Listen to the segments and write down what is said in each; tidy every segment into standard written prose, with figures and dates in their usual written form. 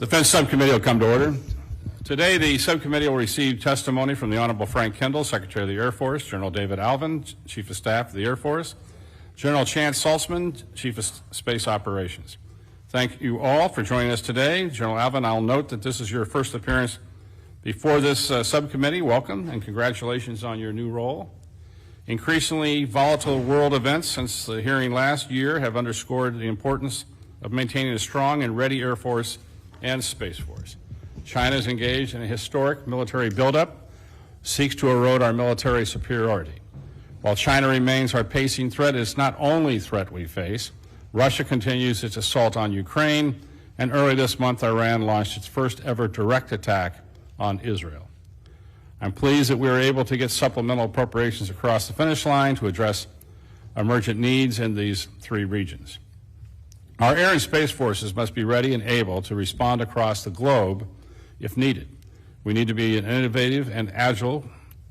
Defense Subcommittee will come to order. Today, the subcommittee will receive testimony from the Honorable Frank Kendall, Secretary of the Air Force, General David Alvin, Chief of Staff of the Air Force, General Chance Saltzman, Chief of Space Operations. Thank you all for joining us today. General Alvin, I'll note that this is your first appearance before this subcommittee. Welcome and congratulations on your new role. Increasingly volatile world events since the hearing last year have underscored the importance of maintaining a strong and ready Air Force and Space Force. China is engaged in a historic military buildup, seeks to erode our military superiority. While China remains our pacing threat, it's not only threat we face. Russia continues its assault on Ukraine, and early this month, Iran launched its first ever direct attack on Israel. I'm pleased that we were able to get supplemental appropriations across the finish line to address emergent needs in these three regions. Our air and space forces must be ready and able to respond across the globe if needed. We need to be innovative and agile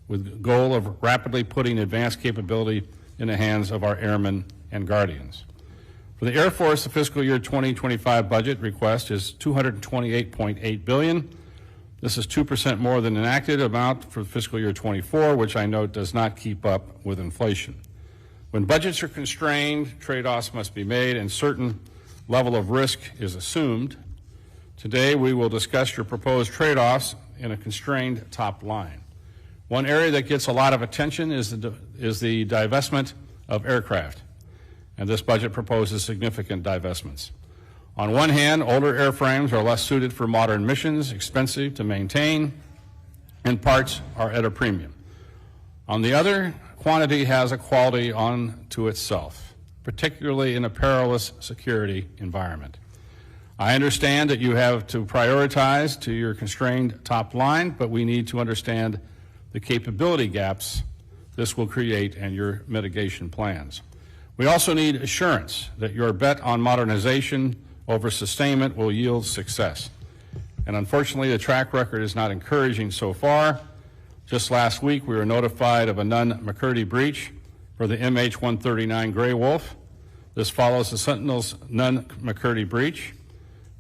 with the goal of rapidly putting advanced capability in the hands of our airmen and guardians. For the Air Force, the fiscal year 2025 budget request is $228.8 billion. This is 2% more than enacted amount for fiscal year 24, which I note does not keep up with inflation. When budgets are constrained, trade-offs must be made and certain level of risk is assumed. Today, we will discuss your proposed trade-offs in a constrained top line. One area that gets a lot of attention is the divestment of aircraft, and this budget proposes significant divestments. On one hand, older airframes are less suited for modern missions, expensive to maintain, and parts are at a premium. On the other, quantity has a quality unto itself, particularly in a perilous security environment. I understand that you have to prioritize to your constrained top line, but we need to understand the capability gaps this will create and your mitigation plans. We also need assurance that your bet on modernization over sustainment will yield success. And unfortunately, the track record is not encouraging so far. Just last week, we were notified of a Nunn-McCurdy breach for the MH-139 Grey Wolf. This follows the Sentinel's Nunn-McCurdy breach.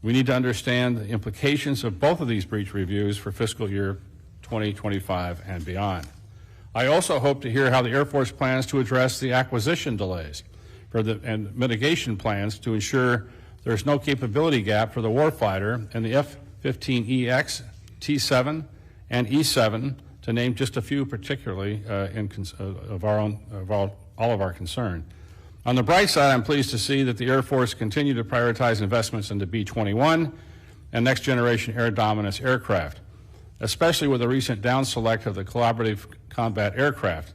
We need to understand the implications of both of these breach reviews for fiscal year 2025 and beyond. I also hope to hear how the Air Force plans to address the acquisition delays and mitigation plans to ensure there's no capability gap for the warfighter and the F-15EX, T-7, and E-7, to name just a few particularly of all of our concern. On the bright side, I'm pleased to see that the Air Force continue to prioritize investments into B-21 and next-generation air dominance aircraft, especially with the recent down select of the Collaborative Combat Aircraft,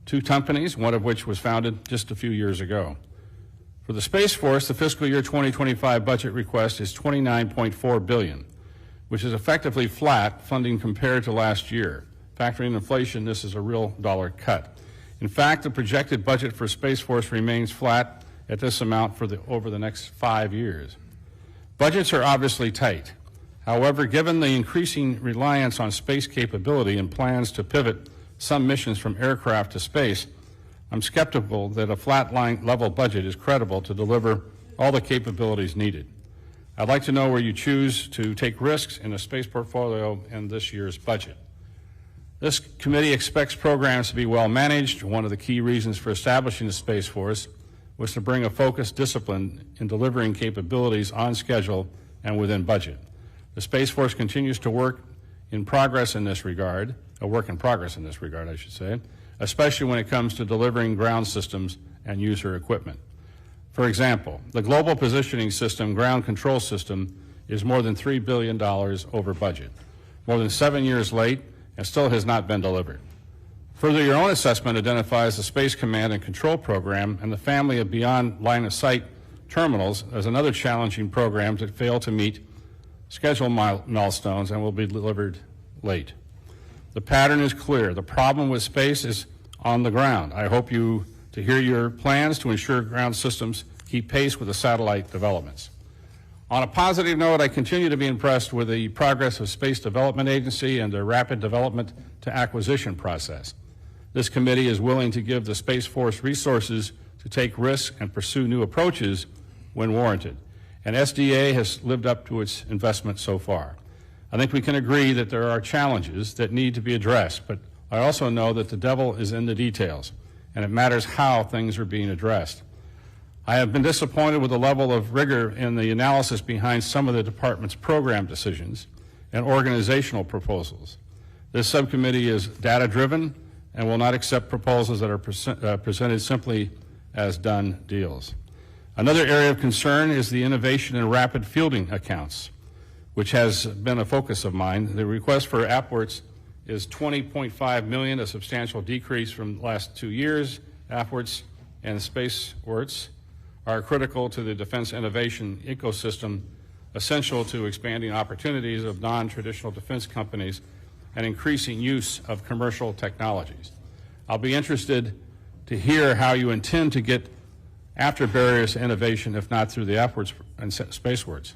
two companies, one of which was founded just a few years ago. For the Space Force, the fiscal year 2025 budget request is $29.4 billion, which is effectively flat funding compared to last year. Factoring inflation, this is a real dollar cut. In fact, the projected budget for Space Force remains flat at this amount over the next 5 years. Budgets are obviously tight. However, given the increasing reliance on space capability and plans to pivot some missions from aircraft to space, I'm skeptical that a flatline level budget is credible to deliver all the capabilities needed. I'd like to know where you choose to take risks in the space portfolio in this year's budget. This committee expects programs to be well managed. One of the key reasons for establishing the Space Force was to bring a focused discipline in delivering capabilities on schedule and within budget. The Space Force continues to work in progress in this regard, I should say, especially when it comes to delivering ground systems and user equipment. For example, the Global Positioning System ground control system is more than $3 billion over budget, more than 7 years late, and still has not been delivered. Further, your own assessment identifies the Space Command and Control Program and the family of beyond line-of-sight terminals as another challenging program that fail to meet schedule milestones and will be delivered late. The pattern is clear. The problem with space is on the ground. I hope to hear your plans to ensure ground systems keep pace with the satellite developments. On a positive note, I continue to be impressed with the progress of Space Development Agency and their rapid development to acquisition process. This committee is willing to give the Space Force resources to take risks and pursue new approaches when warranted. and SDA has lived up to its investment so far. I think we can agree that there are challenges that need to be addressed, but I also know that the devil is in the details, and it matters how things are being addressed. I have been disappointed with the level of rigor in the analysis behind some of the department's program decisions and organizational proposals. This subcommittee is data-driven and will not accept proposals that are presented simply as done deals. Another area of concern is the innovation in rapid fielding accounts, which has been a focus of mine. The request for AppWorks is $20.5 million, a substantial decrease from the last 2 years. AppWorks and SpaceWorks are critical to the defense innovation ecosystem, essential to expanding opportunities of non-traditional defense companies and increasing use of commercial technologies. I'll be interested to hear how you intend to get after barriers to innovation, if not through the AppWorks and SpaceWorks.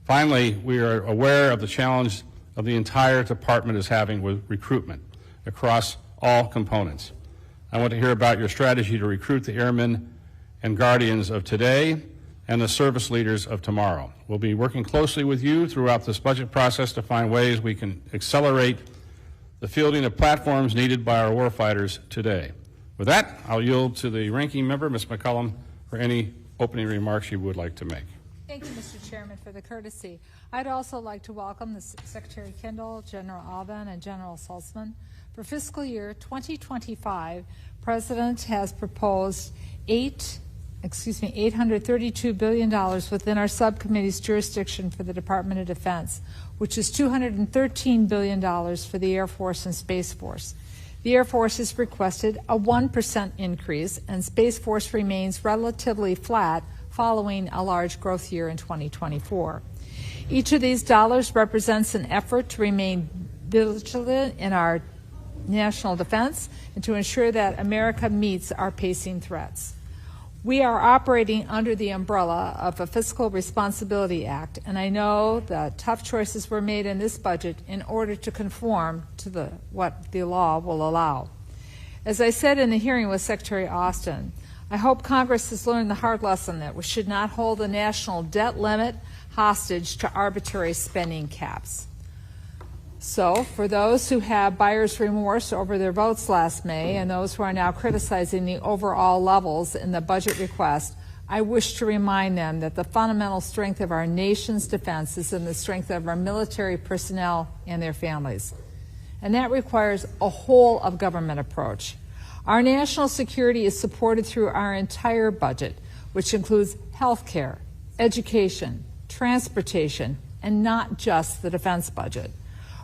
Finally, we are aware of the challenge of the entire department is having with recruitment across all components. I want to hear about your strategy to recruit the airmen and guardians of today and the service leaders of tomorrow. We'll be working closely with you throughout this budget process to find ways we can accelerate the fielding of platforms needed by our warfighters today. With that, I'll yield to the ranking member, Ms. McCollum, for any opening remarks you would like to make. Thank you, Mr. Chairman, for the courtesy. I'd also like to welcome the Secretary Kendall, General Alvin, and General Saltzman. For fiscal year 2025, President has proposed $832 billion within our subcommittee's jurisdiction for the Department of Defense, which is $213 billion for the Air Force and Space Force. The Air Force has requested a 1% increase, and Space Force remains relatively flat following a large growth year in 2024. Each of these dollars represents an effort to remain vigilant in our national defense and to ensure that America meets our pacing threats. We are operating under the umbrella of a Fiscal Responsibility Act, and I know that tough choices were made in this budget in order to conform to what the law will allow. As I said in the hearing with Secretary Austin, I hope Congress has learned the hard lesson that we should not hold the national debt limit hostage to arbitrary spending caps. So, for those who have buyer's remorse over their votes last May and those who are now criticizing the overall levels in the budget request, I wish to remind them that the fundamental strength of our nation's defense is in the strength of our military personnel and their families. And that requires a whole-of-government approach. Our national security is supported through our entire budget, which includes health care, education, transportation, and not just the defense budget.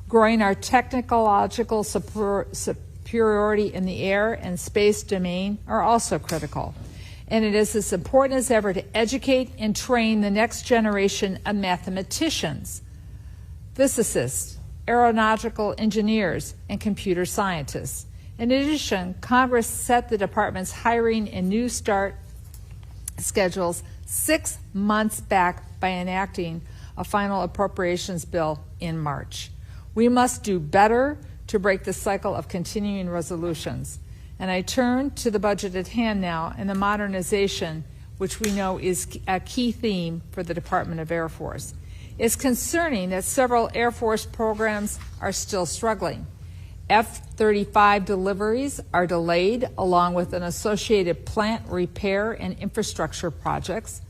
Growing our technological superiority in the air and space domain are also critical. And it is as important as ever to educate and train the next generation of mathematicians, physicists, aeronautical engineers, and computer scientists. In addition, Congress set the department's hiring and new start schedules 6 months back by enacting a final appropriations bill in March. We must do better to break the cycle of continuing resolutions. And I turn to the budget at hand now and the modernization, which we know is a key theme for the Department of Air Force. It's concerning that several Air Force programs are still struggling. F-35 deliveries are delayed, along with an associated plant repair and infrastructure projects.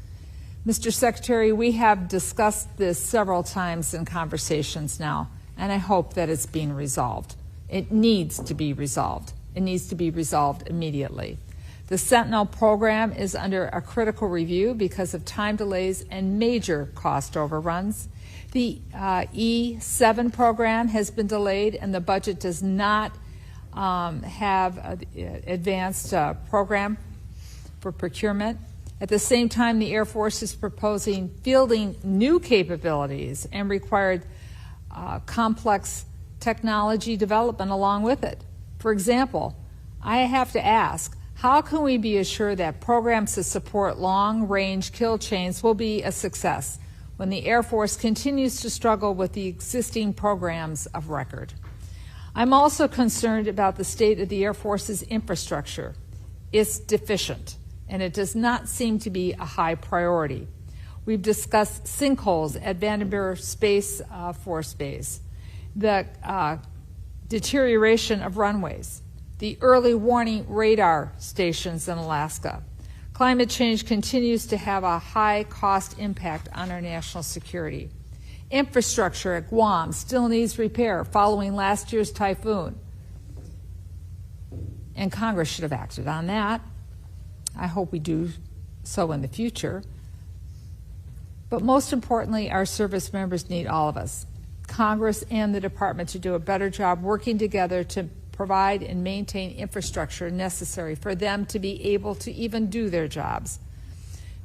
Mr. Secretary, we have discussed this several times in conversations now, and I hope that it's being resolved. It needs to be resolved. It needs to be resolved immediately. The Sentinel program is under a critical review because of time delays and major cost overruns. The E-7 program has been delayed, and the budget does not have an advanced program for procurement. At the same time, the Air Force is proposing fielding new capabilities and required complex technology development along with it. For example, I have to ask, how can we be assured that programs to support long-range kill chains will be a success when the Air Force continues to struggle with the existing programs of record? I'm also concerned about the state of the Air Force's infrastructure. It's deficient, and it does not seem to be a high priority. We've discussed sinkholes at Vandenberg Space Force Base, the deterioration of runways, the early warning radar stations in Alaska. Climate change continues to have a high cost impact on our national security. Infrastructure at Guam still needs repair following last year's typhoon. And Congress should have acted on that. I hope we do so in the future. But most importantly, our service members need all of us, Congress and the Department, to do a better job working together to provide and maintain infrastructure necessary for them to be able to even do their jobs.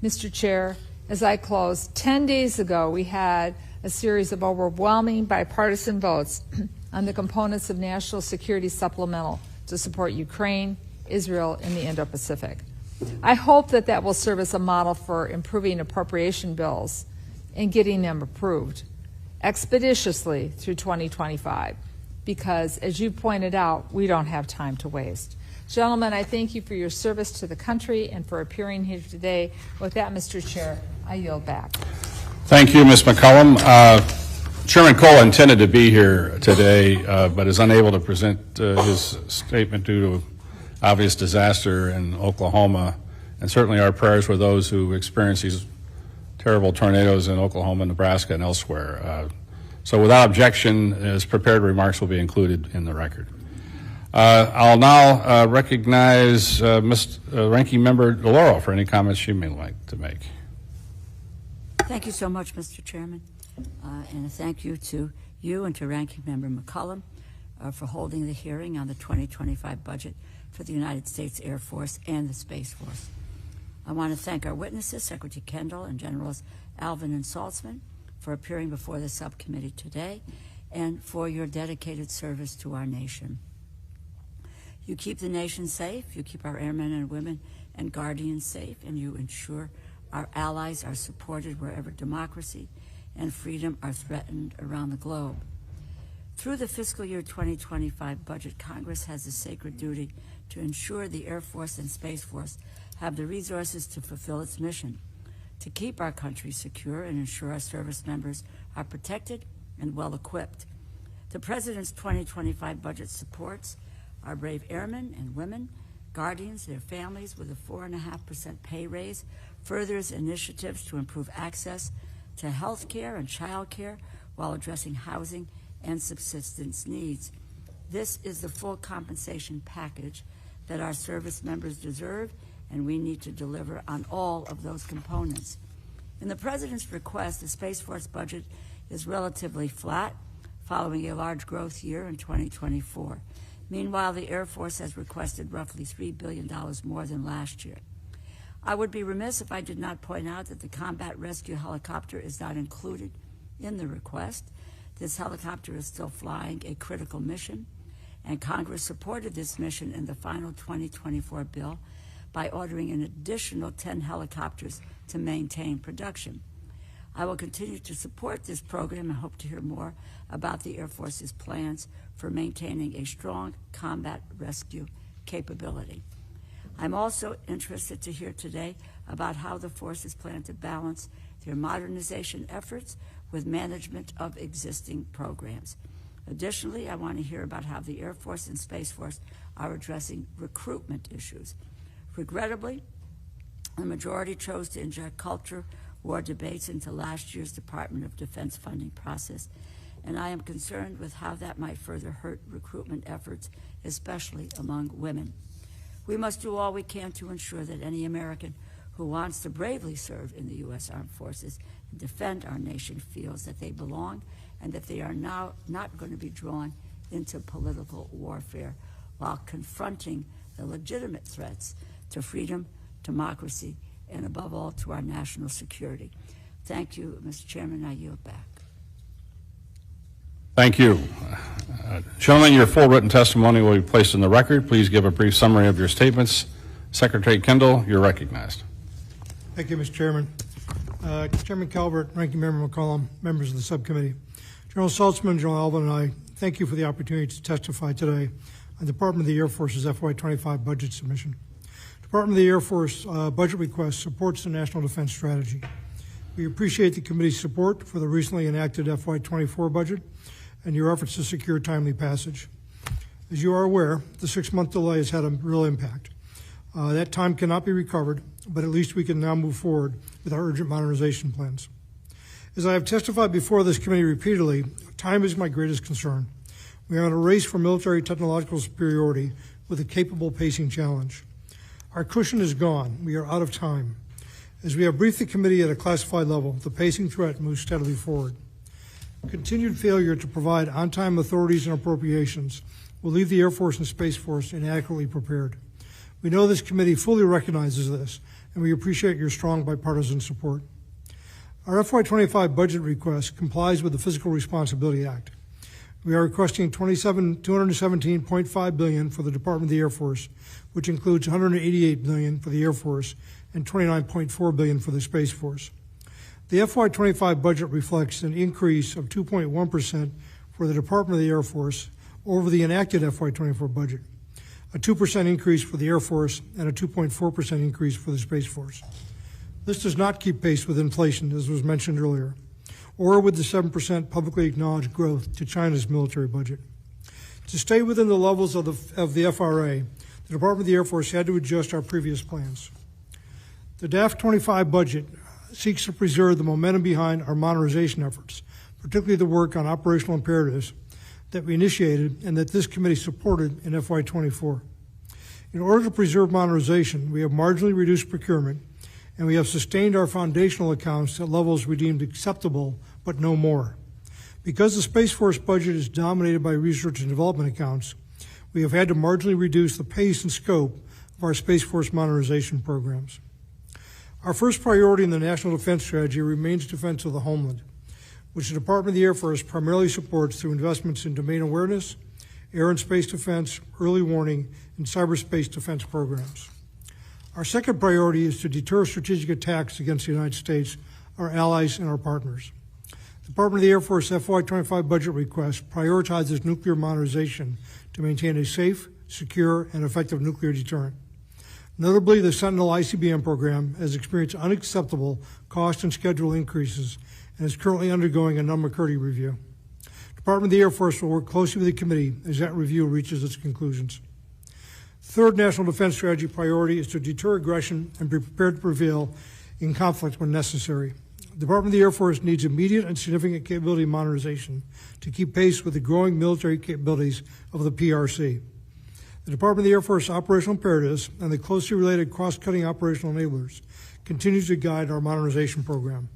Mr. Chair, as I close, 10 days ago we had a series of overwhelming bipartisan votes on the components of National Security Supplemental to support Ukraine, Israel, and the Indo-Pacific. I hope that that will serve as a model for improving appropriation bills and getting them approved expeditiously through 2025, because, as you pointed out, we don't have time to waste. Gentlemen, I thank you for your service to the country and for appearing here today. With that, Mr. Chair, I yield back. Thank you, Ms. McCollum. Chairman Cole intended to be here today, but is unable to present his statement due to obvious disaster in Oklahoma, and certainly our prayers with those who experience these terrible tornadoes in Oklahoma, Nebraska, and elsewhere. So without objection, his prepared remarks will be included in the record. I'll now recognize Ranking Member DeLauro for any comments she may like to make. Thank you so much, Mr. Chairman, and a thank you to you and to Ranking Member McCollum for holding the hearing on the 2025 budget for the United States Air Force and the Space Force. I want to thank our witnesses, Secretary Kendall and Generals Alvin and Saltzman, for appearing before the subcommittee today and for your dedicated service to our nation. You keep the nation safe, you keep our airmen and women and guardians safe, and you ensure our allies are supported wherever democracy and freedom are threatened around the globe. Through the fiscal year 2025 budget, Congress has a sacred duty to ensure the Air Force and Space Force have the resources to fulfill its mission, to keep our country secure and ensure our service members are protected and well equipped. The President's 2025 budget supports our brave airmen and women, guardians, their families with a 4.5% pay raise, furthers initiatives to improve access to health care and child care while addressing housing and subsistence needs. This is the full compensation package that our service members deserve, and we need to deliver on all of those components. In the President's request, the Space Force budget is relatively flat, following a large growth year in 2024. Meanwhile, the Air Force has requested roughly $3 billion more than last year. I would be remiss if I did not point out that the combat rescue helicopter is not included in the request. This helicopter is still flying a critical mission, and Congress supported this mission in the final 2024 bill by ordering an additional 10 helicopters to maintain production. I will continue to support this program and hope to hear more about the Air Force's plans for maintaining a strong combat rescue capability. I'm also interested to hear today about how the forces plan to balance their modernization efforts with management of existing programs. Additionally, I want to hear about how the Air Force and Space Force are addressing recruitment issues. Regrettably, the majority chose to inject culture war debates into last year's Department of Defense funding process, and I am concerned with how that might further hurt recruitment efforts, especially among women. We must do all we can to ensure that any American who wants to bravely serve in the U.S. Armed Forces and defend our nation feels that they belong and that they are now not going to be drawn into political warfare while confronting the legitimate threats to freedom, democracy, and above all to our national security. Thank you, Mr. Chairman. I yield back. Thank you. Gentlemen, your full written testimony will be placed in the record. Please give a brief summary of your statements. Secretary Kendall, you're recognized. Thank you, Mr. Chairman. Chairman Calvert, Ranking Member McCollum, members of the subcommittee. General Saltzman, General Alvin, and I thank you for the opportunity to testify today on the Department of the Air Force's FY25 budget submission. Department of the Air Force budget request supports the National Defense Strategy. We appreciate the committee's support for the recently enacted FY24 budget and your efforts to secure timely passage. As you are aware, the 6-month delay has had a real impact. That time cannot be recovered, but at least we can now move forward with our urgent modernization plans. As I have testified before this committee repeatedly, time is my greatest concern. We are in a race for military technological superiority with a capable pacing challenge. Our cushion is gone. We are out of time. As we have briefed the committee at a classified level, the pacing threat moves steadily forward. Continued failure to provide on-time authorities and appropriations will leave the Air Force and Space Force inadequately prepared. We know this committee fully recognizes this, and we appreciate your strong bipartisan support. Our FY25 budget request complies with the Fiscal Responsibility Act. We are requesting $217.5 billion for the Department of the Air Force, which includes $188 billion for the Air Force and $29.4 billion for the Space Force. The FY25 budget reflects an increase of 2.1% for the Department of the Air Force over the enacted FY24 budget, a 2% increase for the Air Force, and a 2.4% increase for the Space Force. This does not keep pace with inflation, as was mentioned earlier, or with the 7% publicly acknowledged growth to China's military budget. To stay within the levels of the FRA, the Department of the Air Force had to adjust our previous plans. The DAF 25 budget seeks to preserve the momentum behind our modernization efforts, particularly the work on operational imperatives that we initiated and that this committee supported in FY24. In order to preserve modernization, we have marginally reduced procurement, and we have sustained our foundational accounts at levels we deemed acceptable, but no more. Because the Space Force budget is dominated by research and development accounts, we have had to marginally reduce the pace and scope of our Space Force modernization programs. Our first priority in the National Defense Strategy remains defense of the homeland, which the Department of the Air Force primarily supports through investments in domain awareness, air and space defense, early warning, and cyberspace defense programs. Our second priority is to deter strategic attacks against the United States, our allies, and our partners. The Department of the Air Force FY25 budget request prioritizes nuclear modernization to maintain a safe, secure, and effective nuclear deterrent. Notably, the Sentinel ICBM program has experienced unacceptable cost and schedule increases and is currently undergoing a non-McCurdy review. The Department of the Air Force will work closely with the committee as that review reaches its conclusions. Third national defense strategy priority is to deter aggression and be prepared to prevail in conflict when necessary. The Department of the Air Force needs immediate and significant capability modernization to keep pace with the growing military capabilities of the PRC. The Department of the Air Force operational imperatives and the closely related cross-cutting operational enablers continue to guide our modernization program.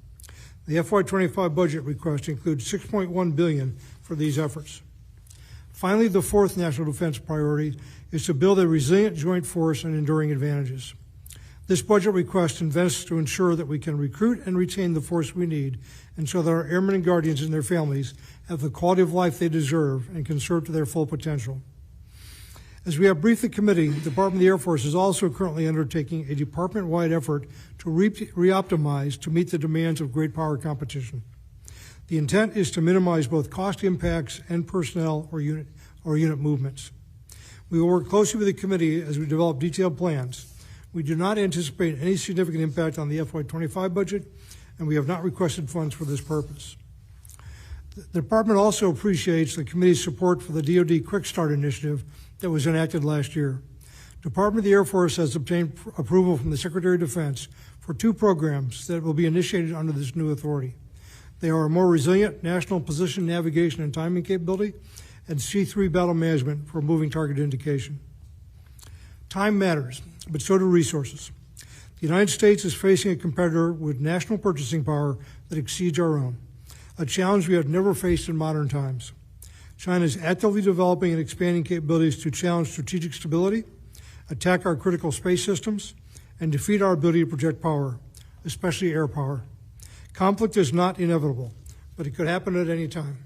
The FY25 budget request includes $6.1 billion for these efforts. Finally, the fourth national defense priority is to build a resilient joint force and enduring advantages. This budget request invests to ensure that we can recruit and retain the force we need, and so that our airmen and guardians and their families have the quality of life they deserve and can serve to their full potential. As we have briefed the committee, the Department of the Air Force is also currently undertaking a department-wide effort to re-optimize to meet the demands of great power competition. The intent is to minimize both cost impacts and personnel or unit movements. We will work closely with the committee as we develop detailed plans. We do not anticipate any significant impact on the FY25 budget, and we have not requested funds for this purpose. The department also appreciates the committee's support for the DoD Quick Start initiative that was enacted last year. The Department of the Air Force has obtained approval from the Secretary of Defense for 2 programs that will be initiated under this new authority. They are a more resilient national position navigation and timing capability and C3 battle management for moving target indication. Time matters, but so do resources. The United States is facing a competitor with national purchasing power that exceeds our own, a challenge we have never faced in modern times. China is actively developing and expanding capabilities to challenge strategic stability, attack our critical space systems, and defeat our ability to project power, especially air power. Conflict is not inevitable, but it could happen at any time.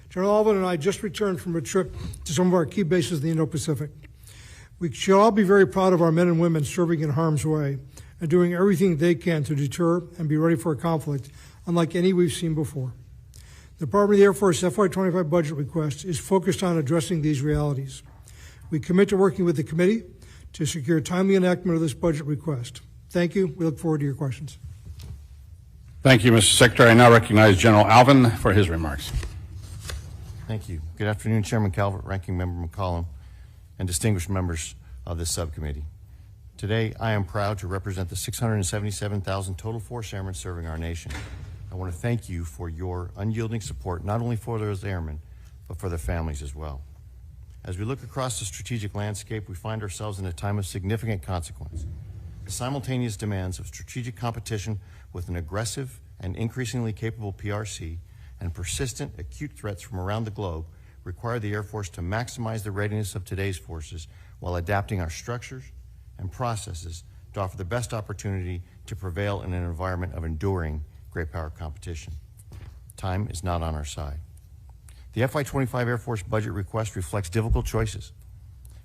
General Alvin and I just returned from a trip to some of our key bases in the Indo-Pacific. We should all be very proud of our men and women serving in harm's way and doing everything they can to deter and be ready for a conflict unlike any we've seen before. The Department of the Air Force FY25 budget request is focused on addressing these realities. We commit to working with the committee to secure timely enactment of this budget request. Thank you. We look forward to your questions. Thank you, Mr. Secretary. I now recognize General Alvin for his remarks. Thank you. Good afternoon, Chairman Calvert, Ranking Member McCollum, and distinguished members of this subcommittee. Today, I am proud to represent the 677,000 total force airmen serving our nation. I want to thank you for your unyielding support, not only for those airmen, but for their families as well. As we look across the strategic landscape, we find ourselves in a time of significant consequence. The simultaneous demands of strategic competition with an aggressive and increasingly capable PRC and persistent acute threats from around the globe require the Air Force to maximize the readiness of today's forces while adapting our structures and processes to offer the best opportunity to prevail in an environment of enduring great power competition. Time is not on our side. The FY25 Air Force budget request reflects difficult choices.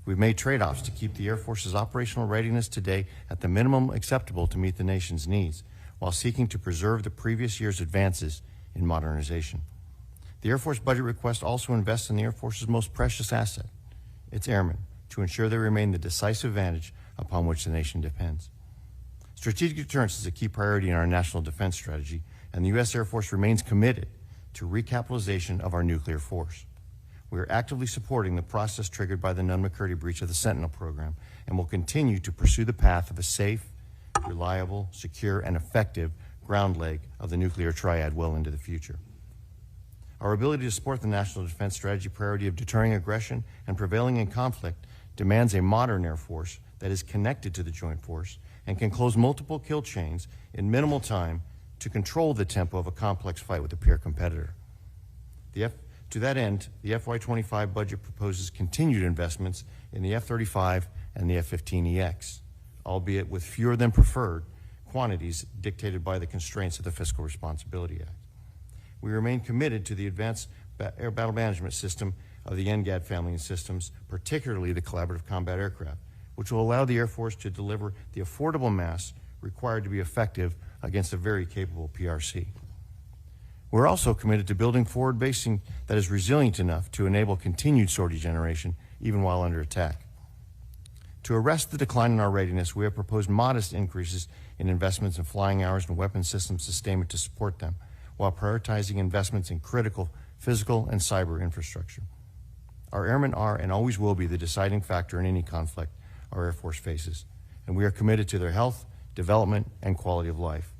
We've made trade-offs to keep the Air Force's operational readiness today at the minimum acceptable to meet the nation's needs, while seeking to preserve the previous year's advances in modernization. The Air Force budget request also invests in the Air Force's most precious asset, its airmen, to ensure they remain the decisive advantage upon which the nation depends. Strategic deterrence is a key priority in our national defense strategy, and the U.S. Air Force remains committed to recapitalization of our nuclear force. We are actively supporting the process triggered by the Nunn-McCurdy breach of the Sentinel program and will continue to pursue the path of a safe, reliable, secure, and effective ground leg of the nuclear triad well into the future. Our ability to support the national defense strategy priority of deterring aggression and prevailing in conflict demands a modern Air Force that is connected to the Joint Force and can close multiple kill chains in minimal time to control the tempo of a complex fight with a peer competitor. To that end, the FY25 budget proposes continued investments in the F-35 and the F-15EX, albeit with fewer than preferred quantities dictated by the constraints of the Fiscal Responsibility Act. We remain committed to the Advanced Air Battle Management System of the NGAD family of systems, particularly the Collaborative Combat Aircraft, which will allow the Air Force to deliver the affordable mass required to be effective against a very capable PRC. We're also committed to building forward basing that is resilient enough to enable continued sortie generation even while under attack. To arrest the decline in our readiness, we have proposed modest increases in investments in flying hours and weapon systems sustainment to support them, while prioritizing investments in critical physical and cyber infrastructure. Our airmen are and always will be the deciding factor in any conflict our Air Force faces, and we are committed to their health, development, and quality of life.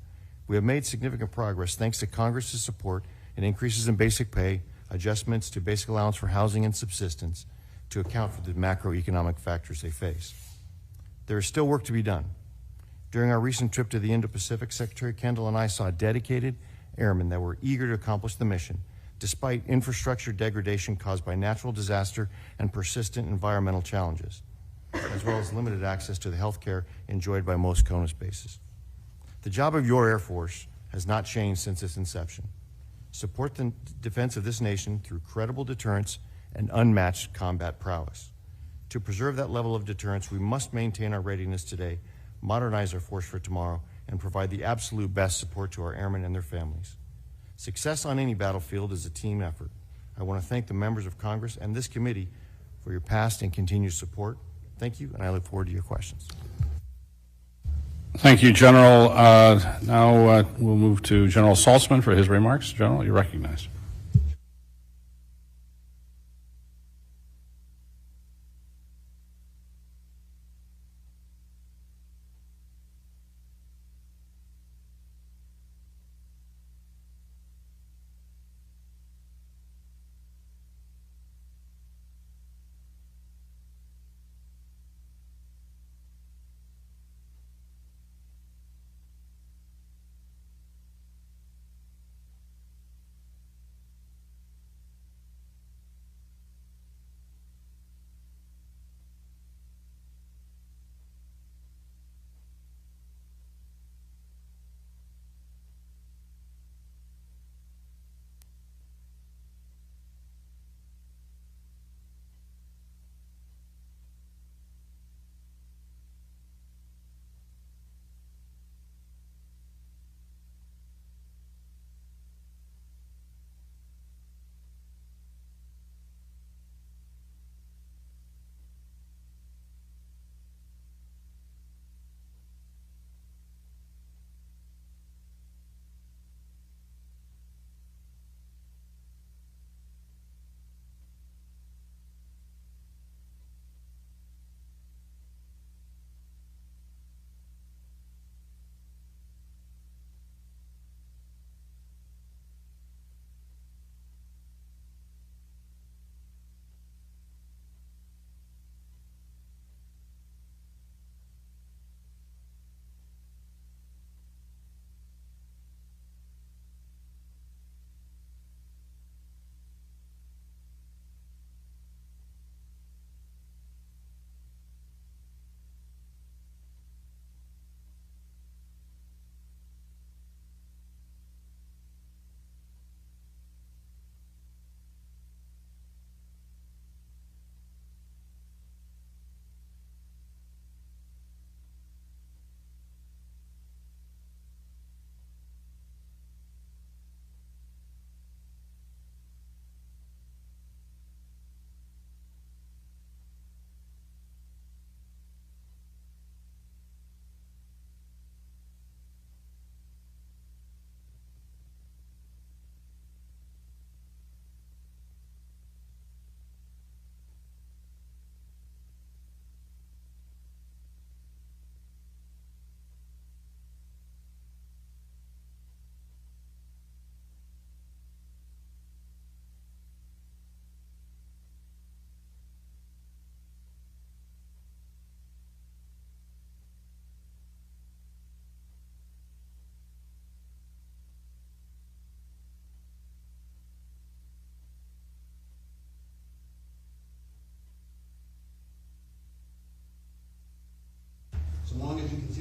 We have made significant progress thanks to Congress's support in increases in basic pay, adjustments to basic allowance for housing and subsistence to account for the macroeconomic factors they face. There is still work to be done. During our recent trip to the Indo-Pacific, Secretary Kendall and I saw dedicated airmen that were eager to accomplish the mission, despite infrastructure degradation caused by natural disaster and persistent environmental challenges, as well as limited access to the health care enjoyed by most CONUS bases. The job of your Air Force has not changed since its inception. Support the defense of this nation through credible deterrence and unmatched combat prowess. To preserve that level of deterrence, we must maintain our readiness today, modernize our force for tomorrow, and provide the absolute best support to our airmen and their families. Success on any battlefield is a team effort. I want to thank the members of Congress and this committee for your past and continued support. Thank you, and I look forward to your questions. Thank you, General. Now we'll move to General Saltzman for his remarks. General, you're recognized.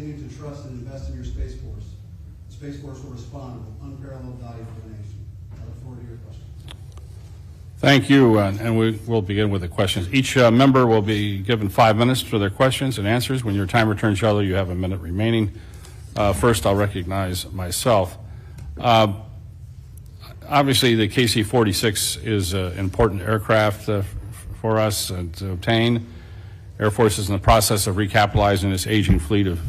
continue to trust and invest in your Space Force. The Space Force will respond with unparalleled value for the nation. I look forward to your questions. Thank you, and we will begin with the questions. Each member will be given 5 minutes for their questions and answers. When your timer turns yellow, you have a minute remaining. First, I'll recognize myself. Obviously, the KC-46 is an important aircraft for us to obtain. Air Force is in the process of recapitalizing its aging fleet of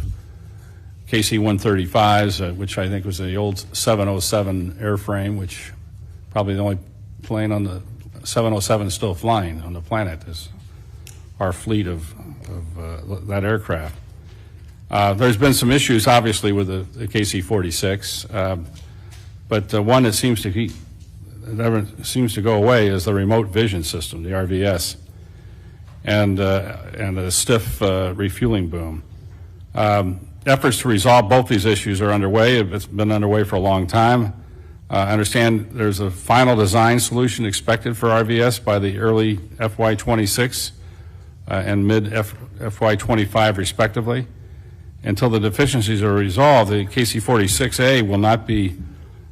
KC-135s, which I think was the old 707 airframe, which probably the only plane on the 707 is still flying on the planet is our fleet of that aircraft. There's been some issues, obviously, with the KC-46, but one that seems to go away is the remote vision system, the RVS, and the stiff refueling boom. Efforts to resolve both these issues are underway. It's been underway for a long time. I understand there's a final design solution expected for RVS by the early FY26 and mid FY25 respectively. Until the deficiencies are resolved, the KC-46A will not be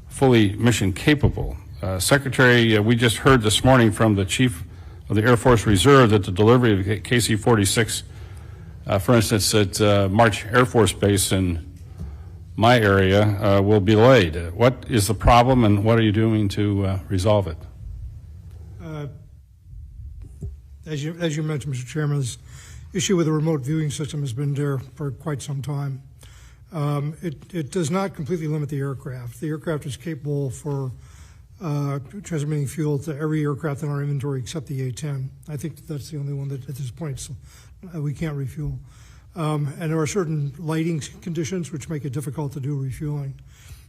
fully mission capable. Secretary, we just heard this morning from the Chief of the Air Force Reserve that the delivery of the KC-46, for instance, at March Air Force Base in my area, will be delayed. What is the problem, and what are you doing to resolve it? As you mentioned, Mr. Chairman, this issue with the remote viewing system has been there for quite some time. It does not completely limit the aircraft. The aircraft is capable for transmitting fuel to every aircraft in our inventory except the A-10. I think that's the only one that at this point we can't refuel. And there are certain lighting conditions which make it difficult to do refueling.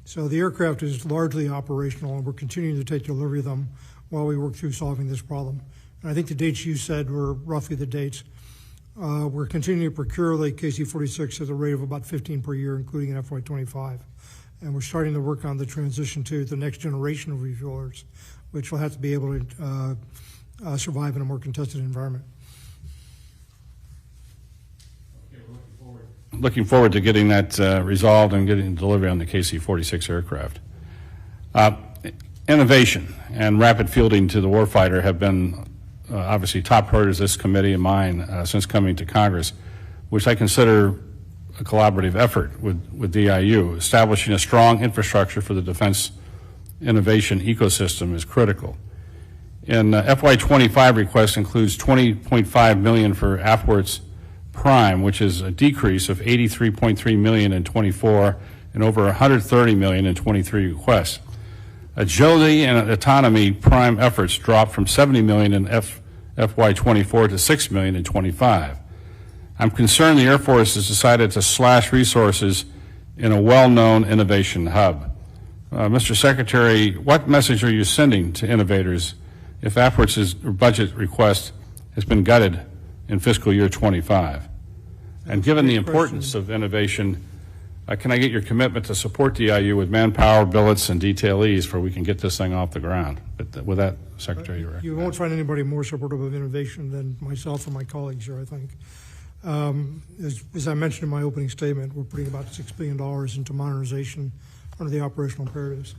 So the aircraft is largely operational, and we're continuing to take delivery of them while we work through solving this problem. And I think the dates you said were roughly the dates. We're continuing to procure the KC-46 at a rate of about 15 per year, including in FY25. And we're starting to work on the transition to the next generation of refuelers, which will have to be able to survive in a more contested environment. Looking forward to getting that resolved and getting delivery on the KC-46 aircraft. Innovation and rapid fielding to the warfighter have been obviously top priorities of this committee and mine since coming to Congress, which I consider a collaborative effort with DIU. Establishing a strong infrastructure for the defense innovation ecosystem is critical. In FY25 request includes $20.5 million for AFWERTS Prime, which is a decrease of $83.3 million in 24 and over $130 million in 23 requests. Agility and autonomy prime efforts dropped from $70 million in FY24 to $6 million in 25. I'm concerned the Air Force has decided to slash resources in a well-known innovation hub. Mr. Secretary, what message are you sending to innovators if AFWERTS' budget request has been gutted in fiscal year 25? And given the importance of innovation, can I get your commitment to support DIU with manpower, billets, and detailees for we can get this thing off the ground? But with that, Secretary, you won't find anybody more supportive of innovation than myself and my colleagues here, I think. As I mentioned in my opening statement, we're putting about $6 billion into modernization under the operational imperatives.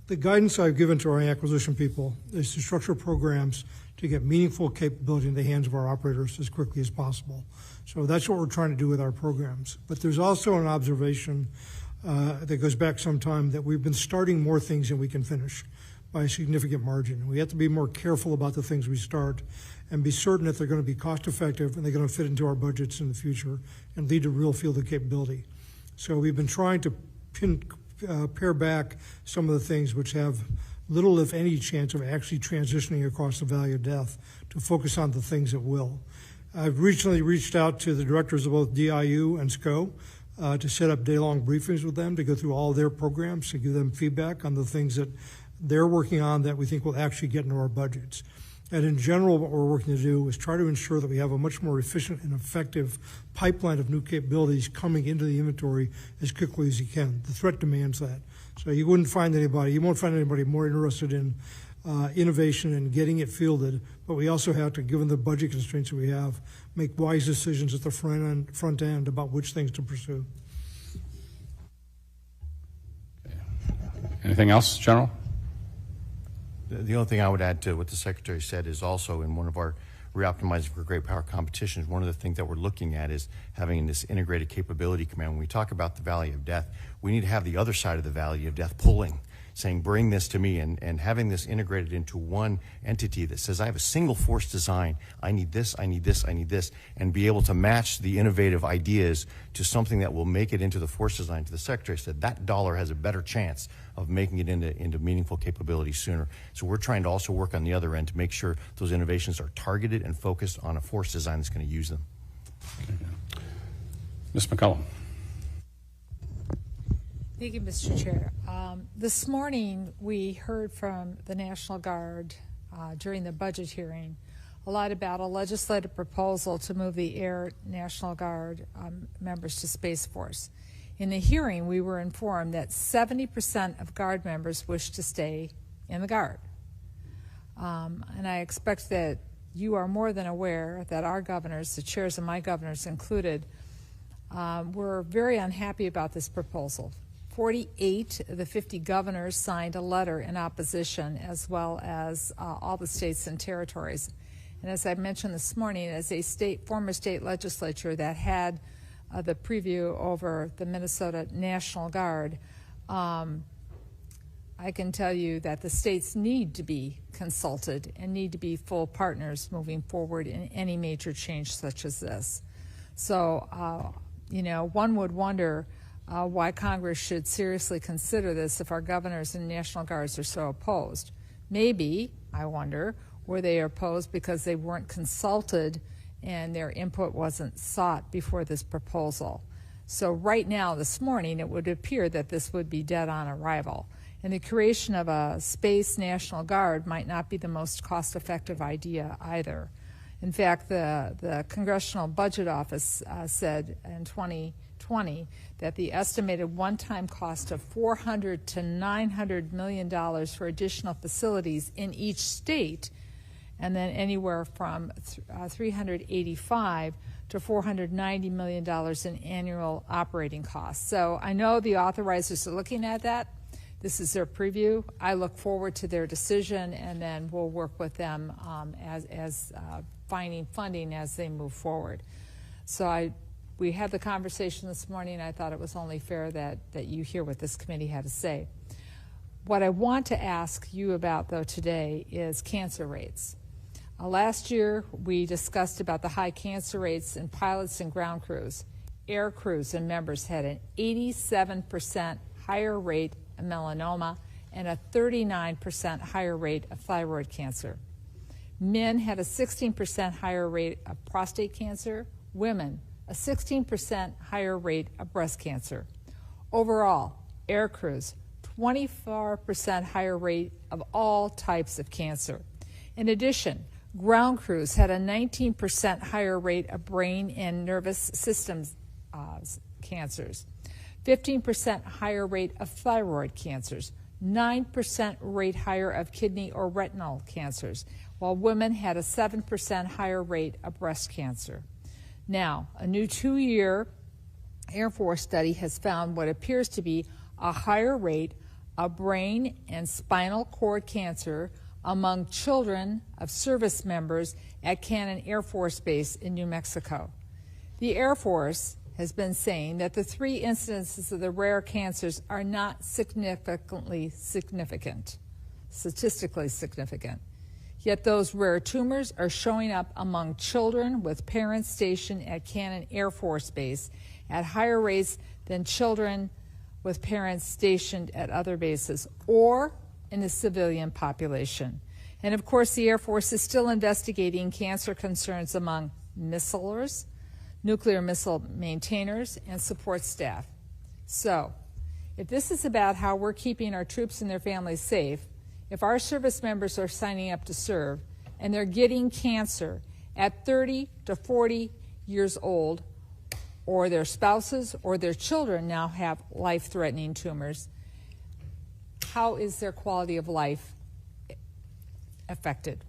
The guidance I've given to our acquisition people is to structure programs to get meaningful capability in the hands of our operators as quickly as possible. So that's what we're trying to do with our programs. But there's also an observation that goes back some time that we've been starting more things than we can finish by a significant margin. We have to be more careful about the things we start and be certain that they're going to be cost effective and they're going to fit into our budgets in the future and lead to real field of capability. So we've been trying to pare back some of the things which have little, if any, chance of actually transitioning across the valley of death to focus on the things that will. I've recently reached out to the directors of both DIU and SCO to set up day-long briefings with them to go through all their programs, to give them feedback on the things that they're working on that we think will actually get into our budgets. And in general, what we're working to do is try to ensure that we have a much more efficient and effective pipeline of new capabilities coming into the inventory as quickly as you can. The threat demands that. So you won't find anybody more interested in innovation and getting it fielded, but we also have to, given the budget constraints that we have, make wise decisions at the front end about which things to pursue. Anything else, General? The only thing I would add to what the Secretary said is also in one of our Reoptimizing for Great Power competitions, one of the things that we're looking at is having this integrated capability command. When we talk about the Valley of Death, we need to have the other side of the Valley of Death pulling, saying, bring this to me, and having this integrated into one entity that says, I have a single force design, I need this, I need this, I need this, and be able to match the innovative ideas to something that will make it into the force design. To the Secretary said, that dollar has a better chance of making it into meaningful capability sooner. So we're trying to also work on the other end to make sure those innovations are targeted and focused on a force design that's going to use them. Ms. McCollum. Thank you, Mr. Chair. This morning, we heard from the National Guard during the budget hearing a lot about a legislative proposal to move the Air National Guard members to Space Force. In the hearing, we were informed that 70% of Guard members wish to stay in the Guard. And I expect that you are more than aware that our governors, the chairs of my governors included, were very unhappy about this proposal. 48 of the 50 governors signed a letter in opposition, as well as all the states and territories. And as I mentioned this morning, as a former state legislature that had the preview over the Minnesota National Guard, I can tell you that the states need to be consulted and need to be full partners moving forward in any major change such as this. So, you know, one would wonder why Congress should seriously consider this if our governors and National Guards are so opposed. Maybe, I wonder, were they opposed because they weren't consulted and their input wasn't sought before this proposal. So right now, this morning, it would appear that this would be dead on arrival. And the creation of a Space National Guard might not be the most cost-effective idea either. In fact, the Congressional Budget Office said in 2020 that the estimated one-time cost of $400 to $900 million for additional facilities in each state, and then anywhere from $385 to $490 million in annual operating costs. So I know the authorizers are looking at that. This is their preview. I look forward to their decision, and then we'll work with them as finding funding as they move forward. So we had the conversation this morning. I thought it was only fair that you hear what this committee had to say. What I want to ask you about, though, today is cancer rates. Last year, we discussed about the high cancer rates in pilots and ground crews. Air crews and members had an 87% higher rate of melanoma and a 39% higher rate of thyroid cancer. Men had a 16% higher rate of prostate cancer. Women, a 16% higher rate of breast cancer. Overall, air crews, 24% higher rate of all types of cancer. In addition, ground crews had a 19% higher rate of brain and nervous systems cancers, 15% higher rate of thyroid cancers, 9% rate higher of kidney or retinal cancers, while women had a 7% higher rate of breast cancer. Now, a new 2-year Air Force study has found what appears to be a higher rate of brain and spinal cord cancer among children of service members at Cannon Air Force Base in New Mexico. The Air Force has been saying that the 3 incidences of the rare cancers are not statistically significant. Yet those rare tumors are showing up among children with parents stationed at Cannon Air Force Base at higher rates than children with parents stationed at other bases or in the civilian population. And of course, the Air Force is still investigating cancer concerns among missilers, nuclear missile maintainers, and support staff. So, if this is about how we're keeping our troops and their families safe, if our service members are signing up to serve and they're getting cancer at 30 to 40 years old, or their spouses or their children now have life-threatening tumors, how is their quality of life affected?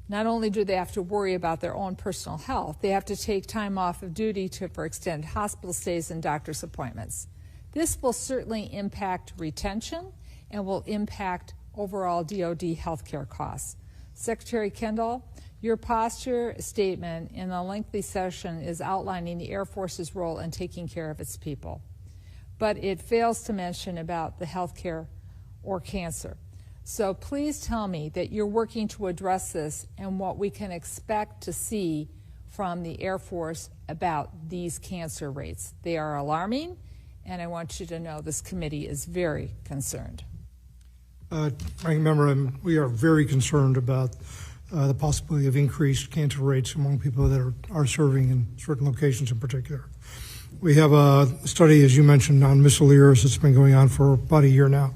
Not only do they have to worry about their own personal health, they have to take time off of duty for extended hospital stays and doctor's appointments. This will certainly impact retention and will impact overall DoD healthcare costs. Secretary Kendall, your posture statement in a lengthy session is outlining the Air Force's role in taking care of its people, but it fails to mention about the healthcare or cancer. So please tell me that you're working to address this and what we can expect to see from the Air Force about these cancer rates. They are alarming, and I want you to know this committee is very concerned. Ranking Member, we are very concerned about the possibility of increased cancer rates among people that are serving in certain locations in particular. We have a study, as you mentioned, on missileers that's been going on for about a year now.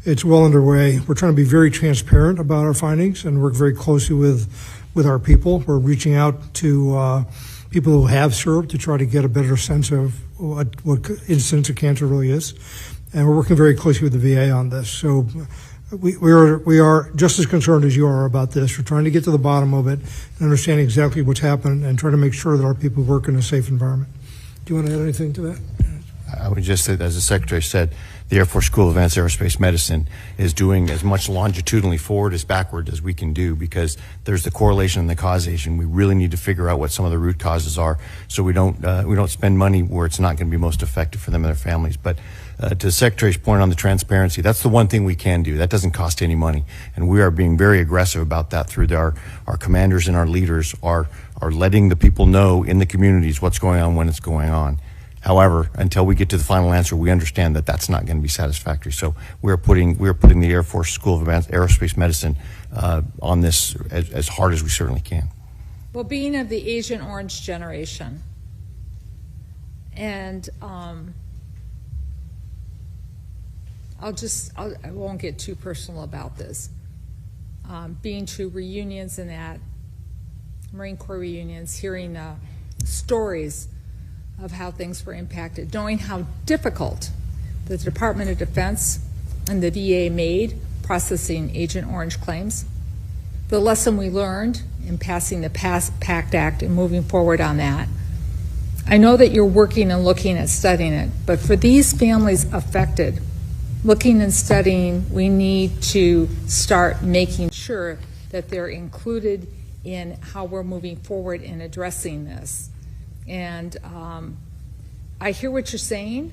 It's well underway. We're trying to be very transparent about our findings and work very closely with our people. We're reaching out to people who have served to try to get a better sense of what incidence of cancer really is. And we're working very closely with the VA on this. So we are just as concerned as you are about this. We're trying to get to the bottom of it and understand exactly what's happened and try to make sure that our people work in a safe environment. Do you want to add anything to that? I would just say, as the Secretary said, the Air Force School of Advanced Aerospace Medicine is doing as much longitudinally forward as backward as we can do, because there's the correlation and the causation. We really need to figure out what some of the root causes are, so we don't spend money where it's not going to be most effective for them and their families. But to the Secretary's point on the transparency, that's the one thing we can do. That doesn't cost any money, and we are being very aggressive about that through our commanders and our leaders are letting the people know in the communities what's going on when it's going on. However, until we get to the final answer, we understand that that's not going to be satisfactory. So we're putting the Air Force School of Advanced Aerospace Medicine on this as hard as we certainly can. Well, being of the Agent Orange generation, and I won't get too personal about this. Being to reunions and that, Marine Corps reunions, hearing stories of how things were impacted, knowing how difficult the Department of Defense and the VA made processing Agent Orange claims, the lesson we learned in passing the PACT Act and moving forward on that. I know that you're working and looking at studying it, but for these families affected, looking and studying, we need to start making sure that they're included in how we're moving forward in addressing this. And I hear what you're saying.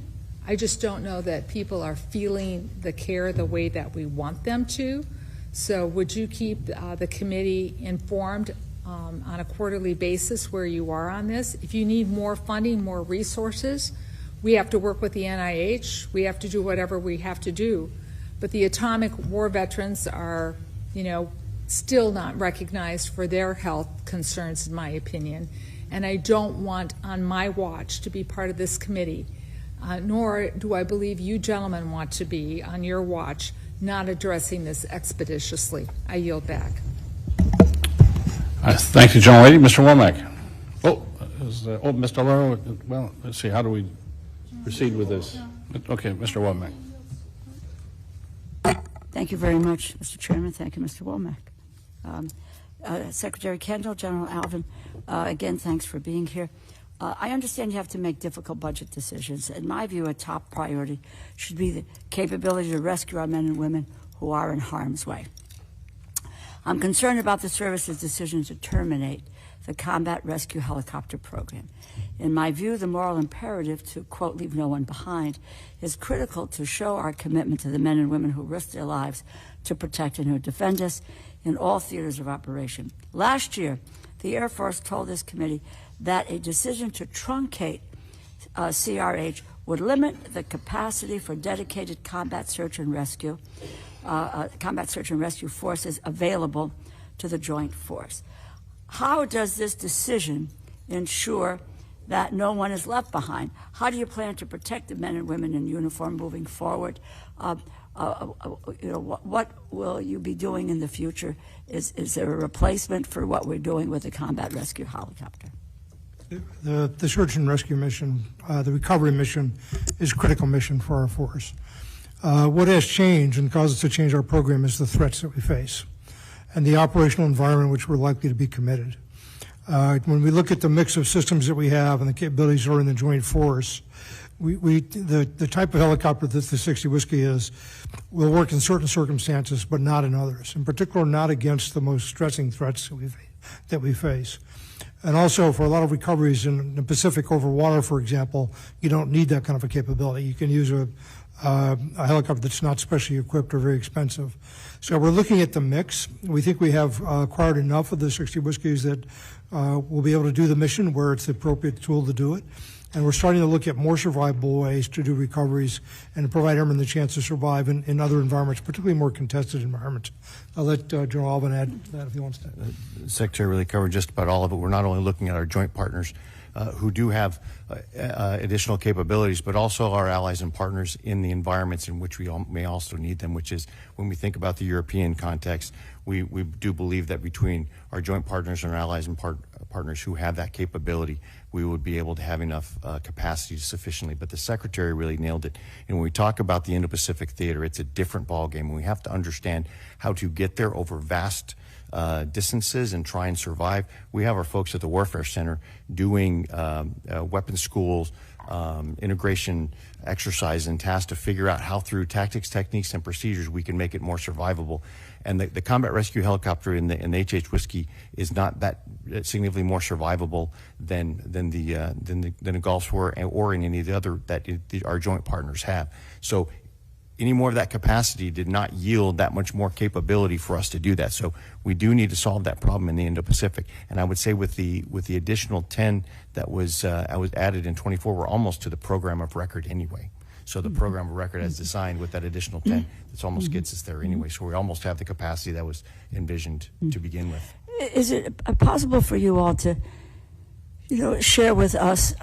I just don't know that people are feeling the care the way that we want them to. So would you keep the committee informed on a quarterly basis where you are on this? If you need more funding, more resources, we have to work with the NIH. We have to do whatever we have to do. But the atomic war veterans are, still not recognized for their health concerns, in my opinion. And I don't want on my watch to be part of this committee, nor do I believe you gentlemen want to be on your watch not addressing this expeditiously. I yield back. Thank you, General Lady. Mr. Womack. Mr. Laro, well, let's see, how do we proceed with this? Okay, Mr. Womack. Thank you very much, Mr. Chairman. Thank you, Mr. Womack. Secretary Kendall, General Alvin, again, thanks for being here. I understand you have to make difficult budget decisions. In my view, a top priority should be the capability to rescue our men and women who are in harm's way. I'm concerned about the service's decision to terminate the Combat Rescue Helicopter Program. In my view, the moral imperative to, quote, leave no one behind is critical to show our commitment to the men and women who risk their lives to protect and who defend us in all theaters of operation. Last year, the Air Force told this committee that a decision to truncate CRH would limit the capacity for dedicated combat search and rescue forces available to the joint force. How does this decision ensure that no one is left behind? How do you plan to protect the men and women in uniform moving forward? What will you be doing in the future? Is there a replacement for what we're doing with the combat rescue helicopter? The search and rescue mission, the recovery mission, is a critical mission for our force. What has changed and caused us to change our program is the threats that we face and the operational environment in which we're likely to be committed. When we look at the mix of systems that we have and the capabilities that are in the joint force, The type of helicopter that the 60 Whiskey is will work in certain circumstances, but not in others. In particular, not against the most stressing threats that we face. And also, for a lot of recoveries in the Pacific over water, for example, you don't need that kind of a capability. You can use a helicopter that's not specially equipped or very expensive. So we're looking at the mix. We think we have acquired enough of the 60 Whiskeys that we'll be able to do the mission where it's the appropriate tool to do it. And we're starting to look at more survivable ways to do recoveries and to provide airmen the chance to survive in other environments, particularly more contested environments. I'll let General Alvin add to that if he wants to. The Secretary really covered just about all of it. We're not only looking at our joint partners who do have additional capabilities, but also our allies and partners in the environments in which we may also need them, which is when we think about the European context, we do believe that between our joint partners and our allies and partners who have that capability, we would be able to have enough capacity sufficiently. But the Secretary really nailed it. And when we talk about the Indo-Pacific theater, it's a different ballgame, and we have to understand how to get there over vast distances and try and survive. We have our folks at the Warfare Center doing weapons schools, integration exercise and tasks to figure out how through tactics, techniques, and procedures we can make it more survivable. And the combat rescue helicopter in the HH Whiskey is not that significantly more survivable than the Gulf War or in any of the other that our joint partners have. So any more of that capacity did not yield that much more capability for us to do that. So we do need to solve that problem in the Indo-Pacific. And I would say with the additional 10 that was added in 24, we're almost to the program of record anyway. So the program of record as designed with that additional 10, this almost gets us there anyway. So we almost have the capacity that was envisioned to begin with. Is it possible for you all to, share with us,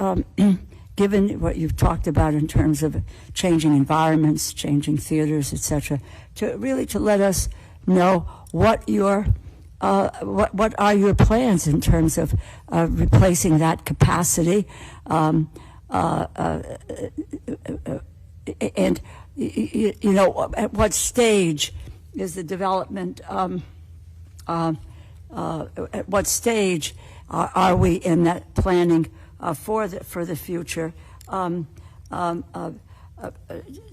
given what you've talked about in terms of changing environments, changing theaters, etc., to let us know what what are your plans in terms of replacing that capacity, and at what stage is the development? At what stage are we in that planning for the future?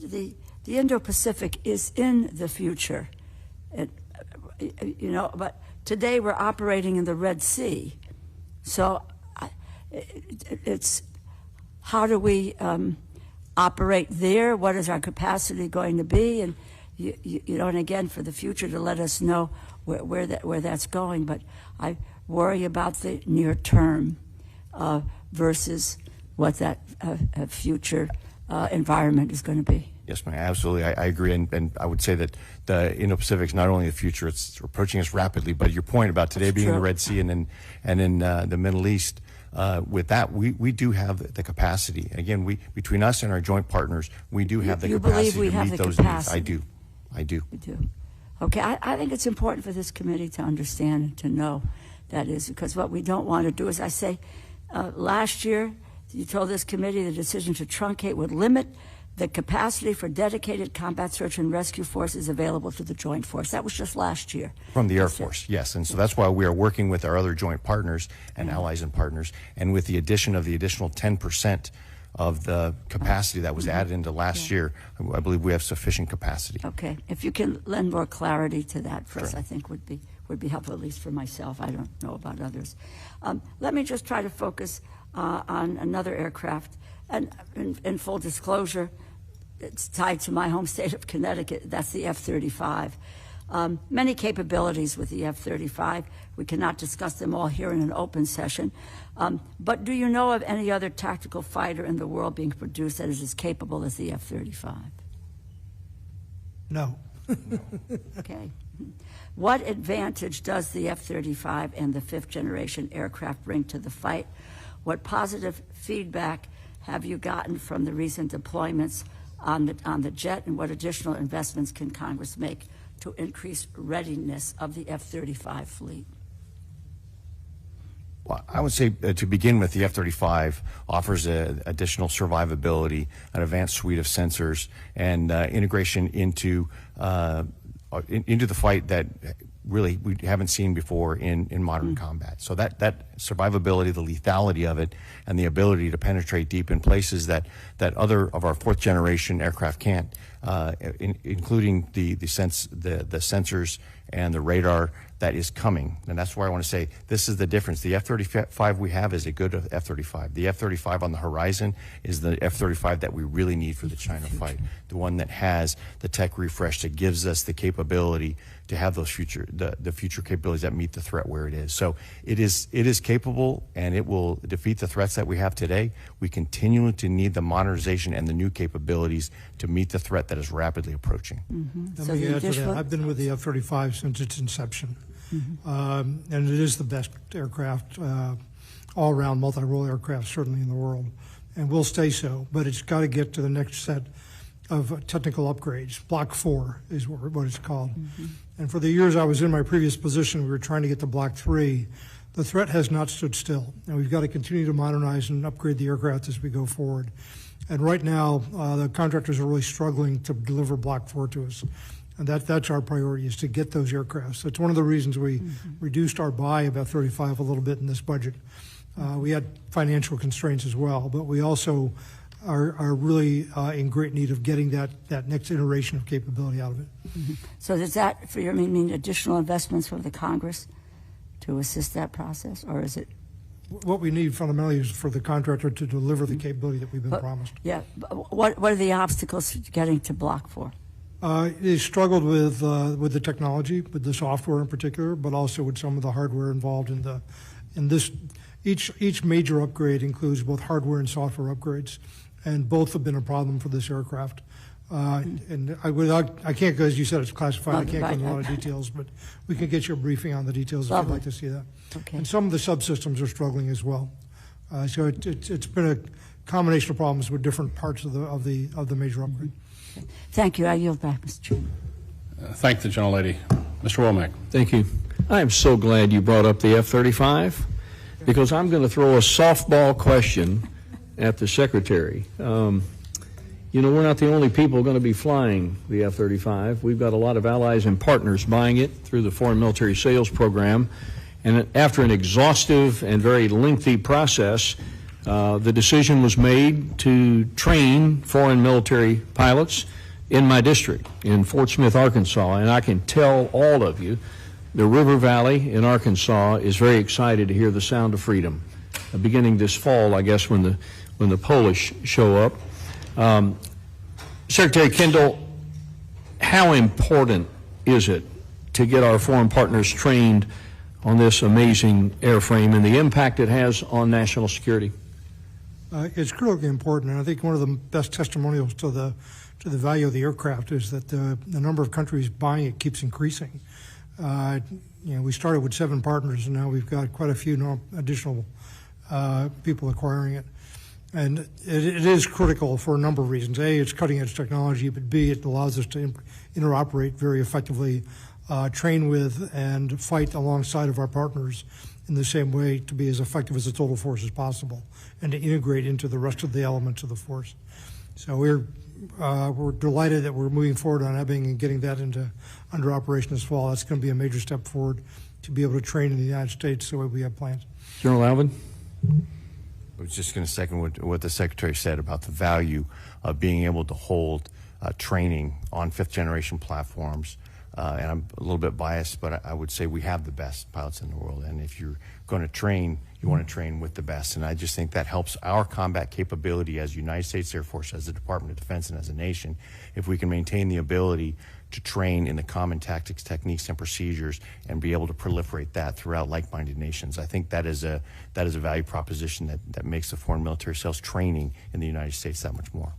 The Indo-Pacific is in the future, but today we're operating in the Red Sea. So it's how do we operate there? What is our capacity going to be? And and again, for the future, to let us know where that's going. But I worry about the near term versus what that future environment is going to be. Yes, ma'am, absolutely. I agree, and I would say that the Indo-Pacific is not only the future; it's approaching us rapidly. But your point about today being the Red Sea and in the Middle East, with that, we do have the capacity. Again, between us and our joint partners, we do have the capacity to meet those needs. I do. You do. Okay, I think it's important for this committee to understand and to know that is, because what we don't want to do is, I say, last year you told this committee the decision to truncate would limit the capacity for dedicated combat search and rescue forces available to the Joint Force. That was just last year. From the Air Force, yes. And so that's why we are working with our other joint partners and allies and partners. And with the addition of the additional 10% of the capacity that was added into last year, I believe we have sufficient capacity. Okay. If you can lend more clarity to that for us, I think would be helpful, at least for myself. I don't know about others. Let me just try to focus on another aircraft. And in full disclosure, it's tied to my home state of Connecticut. That's the F-35. Many capabilities with the F-35. We cannot discuss them all here in an open session. But do you know of any other tactical fighter in the world being produced that is as capable as the F-35? No. Okay. What advantage does the F-35 and the fifth-generation aircraft bring to the fight? What positive feedback have you gotten from the recent deployments on the jet, and what additional investments can Congress make to increase readiness of the F-35 fleet? Well, I would say to begin with, the F-35 offers additional survivability, an advanced suite of sensors, and integration into the fight that really we haven't seen before in modern combat. So that survivability, the lethality of it, and the ability to penetrate deep in places that other of our fourth generation aircraft can't, including the sensors and the radar that is coming. And that's why I want to say this is the difference. The F-35 we have is a good F-35. The F-35 on the horizon is the F-35 that we really need for the China fight, the one that has the tech refresh that gives us the capability to have those the future capabilities that meet the threat where it is. So it is capable, and it will defeat the threats that we have today. We continue to need the modernization and the new capabilities to meet the threat that is rapidly approaching. Let me add to that. I've been with the F-35 since its inception, and it is the best aircraft, all-around multi-role aircraft, certainly in the world, and will stay so. But it's got to get to the next set of technical upgrades. Block 4 is what it's called. And for the years I was in my previous position, we were trying to get to Block 3. The threat has not stood still, and we've got to continue to modernize and upgrade the aircraft as we go forward. And right now, the contractors are really struggling to deliver Block 4 to us. And that's our priority, is to get those aircraft. So it's one of the reasons we reduced our buy of F-35 a little bit in this budget. We had financial constraints as well, but we also are really in great need of getting that next iteration of capability out of it. So does that, for your mean additional investments from the Congress to assist that process, or is it? What we need fundamentally is for the contractor to deliver the capability that we've been promised. Yeah. What are the obstacles to getting to Block 4? They struggled with the technology, with the software in particular, but also with some of the hardware involved in this. Each major upgrade includes both hardware and software upgrades, and both have been a problem for this aircraft. And I can't go, as you said, it's classified. I can't go into a lot of details, but we can get you a briefing on the details if you'd like to see that. Okay. And some of the subsystems are struggling as well. So it's been a combination of problems with different parts of the major upgrade. Okay. Thank you. I yield back, Mr. Chairman. Thank the gentlelady. Mr. Womack. Thank you. I am so glad you brought up the F-35, because I'm going to throw a softball question at the Secretary. You know, we're not the only people going to be flying the F-35. We've got a lot of allies and partners buying it through the Foreign Military Sales Program. And after an exhaustive and very lengthy process, the decision was made to train foreign military pilots in my district, in Fort Smith, Arkansas. And I can tell all of you, the River Valley in Arkansas is very excited to hear the sound of freedom. Beginning this fall, I guess, when the Polish show up. Secretary Kendall, how important is it to get our foreign partners trained on this amazing airframe and the impact it has on national security? It's critically important, and I think one of the best testimonials to the value of the aircraft is that the number of countries buying it keeps increasing. We started with 7 partners, and now we've got quite a few additional people acquiring it. And it is critical for a number of reasons. A, it's cutting-edge technology, but B, it allows us to interoperate very effectively, train with and fight alongside of our partners in the same way to be as effective as a total force as possible, and to integrate into the rest of the elements of the force. So we're delighted that we're moving forward on having and getting that under operation this fall. That's going to be a major step forward to be able to train in the United States the way we have planned. General Alvin? I was just going to second what the Secretary said about the value of being able to hold training on fifth-generation platforms. And I'm a little bit biased, but I would say we have the best pilots in the world. And if you're going to train, you want to train with the best. And I just think that helps our combat capability as United States Air Force, as the Department of Defense, and as a nation, if we can maintain the ability to train in the common tactics, techniques, and procedures, and be able to proliferate that throughout like-minded nations. I think that is a value proposition that makes the foreign military sales training in the United States that much more.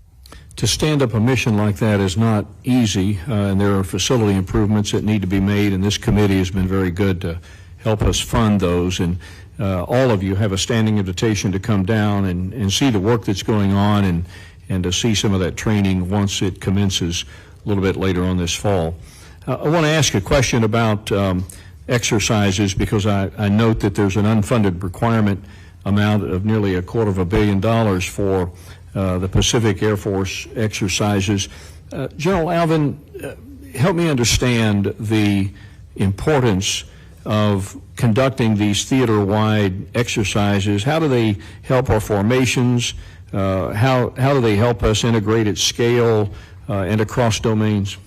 To stand up a mission like that is not easy, and there are facility improvements that need to be made, and this committee has been very good to help us fund those. And all of you have a standing invitation to come down and see the work that's going on and to see some of that training once it commences a little bit later on this fall. I want to ask a question about exercises, because I note that there's an unfunded requirement amount of nearly $250 million for the Pacific Air Force exercises. General Alvin, help me understand the importance of conducting these theater-wide exercises? How do they help our formations? How do they help us integrate at scale and across domains?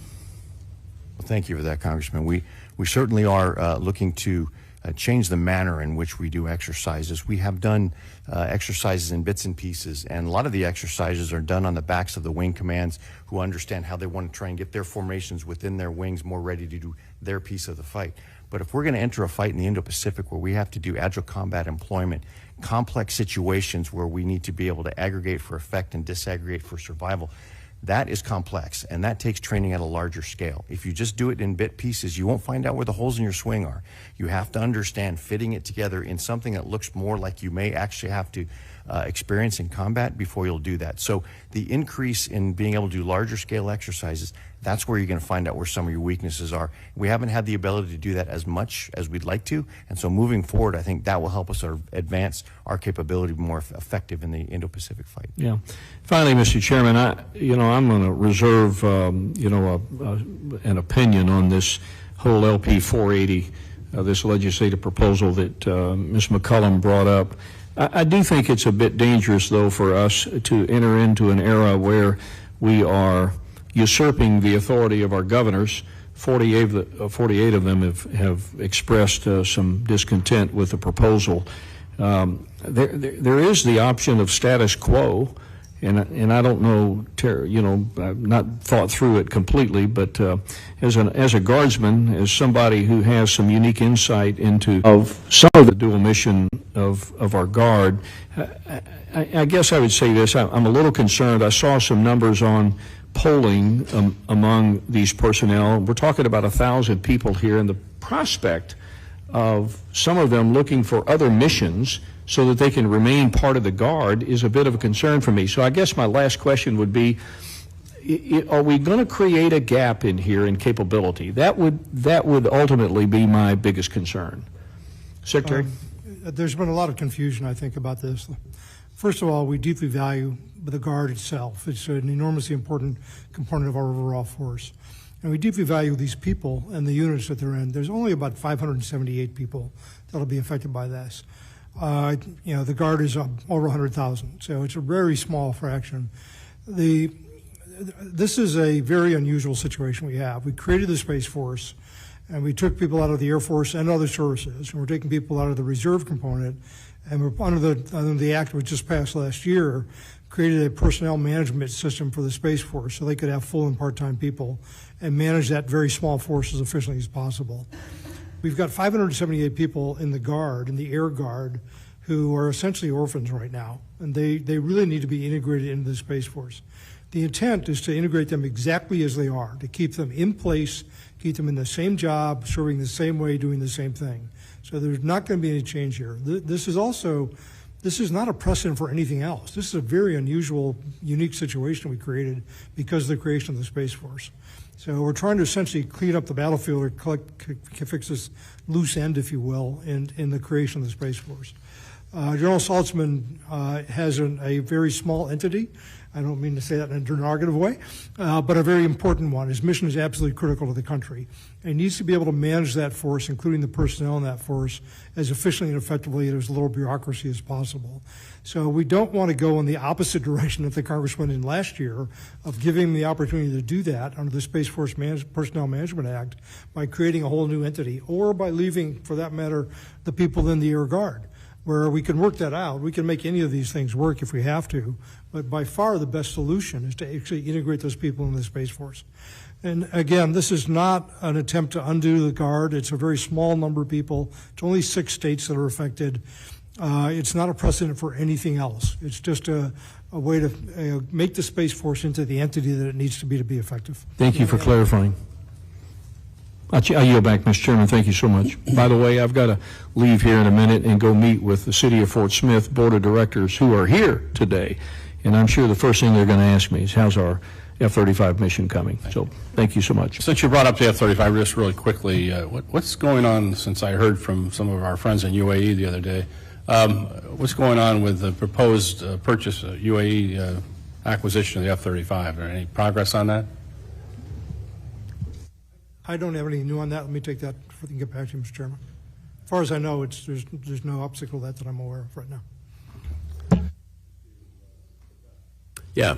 Well, thank you for that, Congressman. We certainly are looking to change the manner in which we do exercises. We have done exercises in bits and pieces, and a lot of the exercises are done on the backs of the wing commands, who understand how they want to try and get their formations within their wings more ready to do their piece of the fight. But if we're going to enter a fight in the Indo-Pacific where we have to do agile combat employment, complex situations where we need to be able to aggregate for effect and disaggregate for survival, that is complex, and that takes training at a larger scale. If you just do it in bit pieces, you won't find out where the holes in your swing are. You have to understand fitting it together in something that looks more like you may actually have to experience in combat before you'll do that. So the increase in being able to do larger scale exercises, that's where you're going to find out where some of your weaknesses are. We haven't had the ability to do that as much as we'd like to, and so moving forward, I think that will help us sort of advance our capability to be more effective in the Indo-Pacific fight. Yeah. Finally, Mr. Chairman, I'm going to reserve, an opinion on this whole LP 480, this legislative proposal that Ms. McCollum brought up. I do think it's a bit dangerous, though, for us to enter into an era where we are usurping the authority of our governors. 48 of them have expressed some discontent with the proposal. There is the option of status quo, and I don't know, I've not thought through it completely, but as a guardsman, as somebody who has some unique insight into some of the dual mission of our guard, I guess I would say this: I'm a little concerned. I saw some numbers on polling among these personnel. We're talking about 1,000 people here, and the prospect of some of them looking for other missions so that they can remain part of the Guard is a bit of a concern for me. So I guess my last question would be, are we going to create a gap in here in capability? That would ultimately be my biggest concern. Secretary? There's been a lot of confusion, I think, about this. First of all, we deeply value the Guard itself. It's an enormously important component of our overall force. And we deeply value these people and the units that they're in. There's only about 578 people that will be affected by this. The Guard is over 100,000, so it's a very small fraction. This is a very unusual situation we have. We created the Space Force, and we took people out of the Air Force and other services, and we're taking people out of the reserve component, and we're under the act which just passed last year, created a personnel management system for the Space Force so they could have full and part-time people and manage that very small force as efficiently as possible. We've got 578 people in the Guard, in the Air Guard, who are essentially orphans right now, and they really need to be integrated into the Space Force. The intent is to integrate them exactly as they are, to keep them in place, keep them in the same job, serving the same way, doing the same thing. So there's not going to be any change here. This is not a precedent for anything else. This is a very unusual, unique situation we created because of the creation of the Space Force. So we're trying to essentially clean up the battlefield or fix this loose end, if you will, in the creation of the Space Force. General Saltzman has a very small entity. I don't mean to say that in a derogative way, but a very important one. His mission is absolutely critical to the country. And he needs to be able to manage that force, including the personnel in that force, as efficiently and effectively and as little bureaucracy as possible. So we don't want to go in the opposite direction that the Congress went in last year of giving him the opportunity to do that under the Space Force Personnel Management Act by creating a whole new entity, or by leaving, for that matter, the people in the Air Guard, where we can work that out. We can make any of these things work if we have to, but by far the best solution is to actually integrate those people in the Space Force. And again, this is not an attempt to undo the Guard. It's a very small number of people. It's only 6 states that are affected. It's not a precedent for anything else. It's just a way to make the Space Force into the entity that it needs to be effective. Thank you for clarifying. I yield back, Mr. Chairman. Thank you so much. By the way, I've got to leave here in a minute and go meet with the City of Fort Smith Board of Directors who are here today. And I'm sure the first thing they're going to ask me is, how's our F-35 mission coming? So thank you so much. Since you brought up the F-35, just really quickly, what's going on, since I heard from some of our friends in UAE the other day, what's going on with the proposed purchase, UAE acquisition of the F-35? Any progress on that? I don't have anything new on that. Let me take that before I can get back to you, Mr. Chairman. As far as I know, there's no obstacle to that I'm aware of right now. Yeah.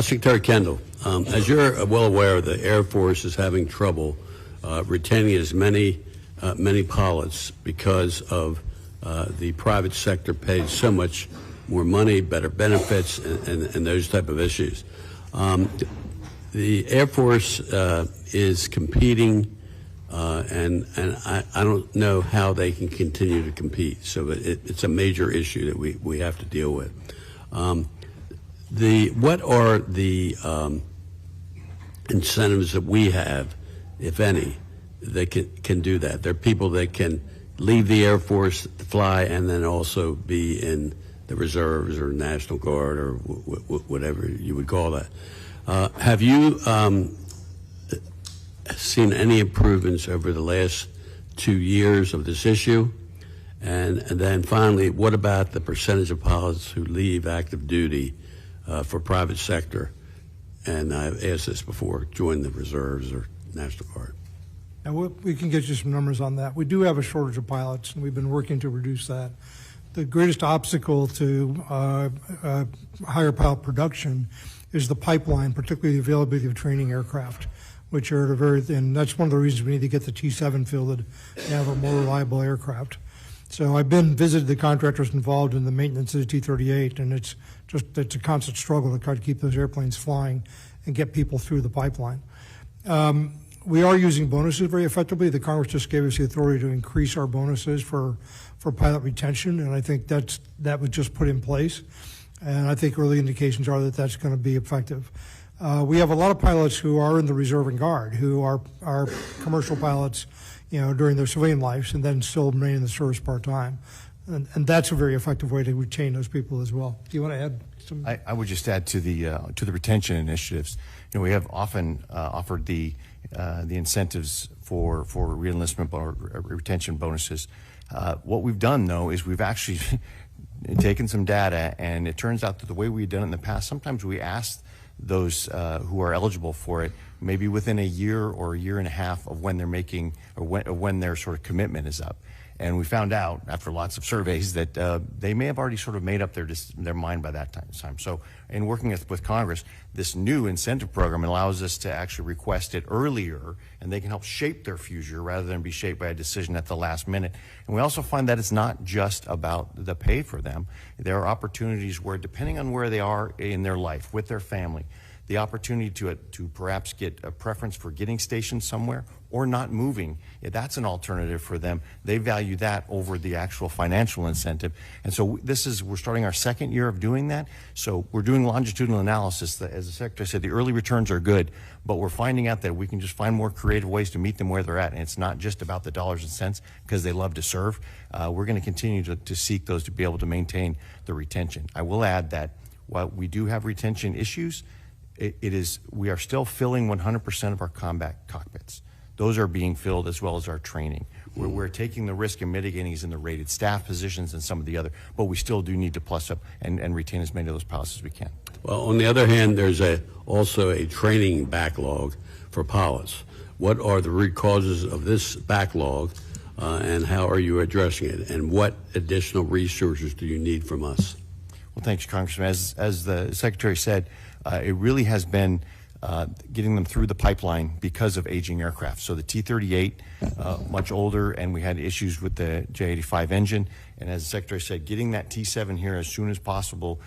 Secretary Kendall, as you're well aware, the Air Force is having trouble retaining as many pilots because of the private sector pays so much more money, better benefits, and those type of issues. The Air Force is competing, and I don't know how they can continue to compete. So it's a major issue that we have to deal with. What are the incentives that we have, if any, that can do that? There are people that can leave the Air Force to fly and then also be in the reserves or National Guard or whatever you would call that. Have you seen any improvements over the last 2 years of this issue? And then finally, what about the percentage of pilots who leave active duty for private sector? And I've asked this before, join the reserves or National Guard. And we can get you some numbers on that. We do have a shortage of pilots, and we've been working to reduce that. The greatest obstacle to higher pilot production is the pipeline, particularly the availability of training aircraft, which are and that's one of the reasons we need to get the T-7 fielded and have a more reliable aircraft. So I've visited the contractors involved in the maintenance of the T-38, and it's a constant struggle to try to keep those airplanes flying and get people through the pipeline. We are using bonuses very effectively. The Congress just gave us the authority to increase our bonuses for pilot retention, and I think that was just put in place. And I think early indications are that that's going to be effective. We have a lot of pilots who are in the Reserve and Guard, who are commercial pilots, during their civilian lives, and then still remain in the service part-time. And that's a very effective way to retain those people as well. Do you want to add some? I would just add to the retention initiatives. We have often offered the incentives for reenlistment or retention bonuses. What we've done, though, is we've actually taken some data, and it turns out that the way we've done it in the past, sometimes we asked those who are eligible for it maybe within a year or a year and a half of when they're making or when their sort of commitment is up. And we found out after lots of surveys that they may have already sort of made up their mind by that time. So in working with Congress, this new incentive program allows us to actually request it earlier, and they can help shape their future rather than be shaped by a decision at the last minute. And we also find that it's not just about the pay for them. There are opportunities where, depending on where they are in their life, with their family, the opportunity to perhaps get a preference for getting stationed somewhere or not moving, that's an alternative for them. They value that over the actual financial incentive. And so we're starting our second year of doing that. So we're doing longitudinal analysis. As the Secretary said, the early returns are good, but we're finding out that we can just find more creative ways to meet them where they're at. And it's not just about the dollars and cents because they love to serve. We're going to continue to seek those to be able to maintain the retention. I will add that while we do have retention issues, we are still filling 100% of our combat cockpits. Those are being filled as well as our training. We're taking the risk and mitigating is in the rated staff positions and some of the other, but we still do need to plus up and retain as many of those pilots as we can. Well, on the other hand, there's also a training backlog for pilots. What are the root causes of this backlog, and how are you addressing it? And what additional resources do you need from us? Well, thanks, Congressman. As the Secretary said, it really has been getting them through the pipeline because of aging aircraft. So the T-38, much older, and we had issues with the J-85 engine. And as the Secretary said, getting that T-7 here as soon as possible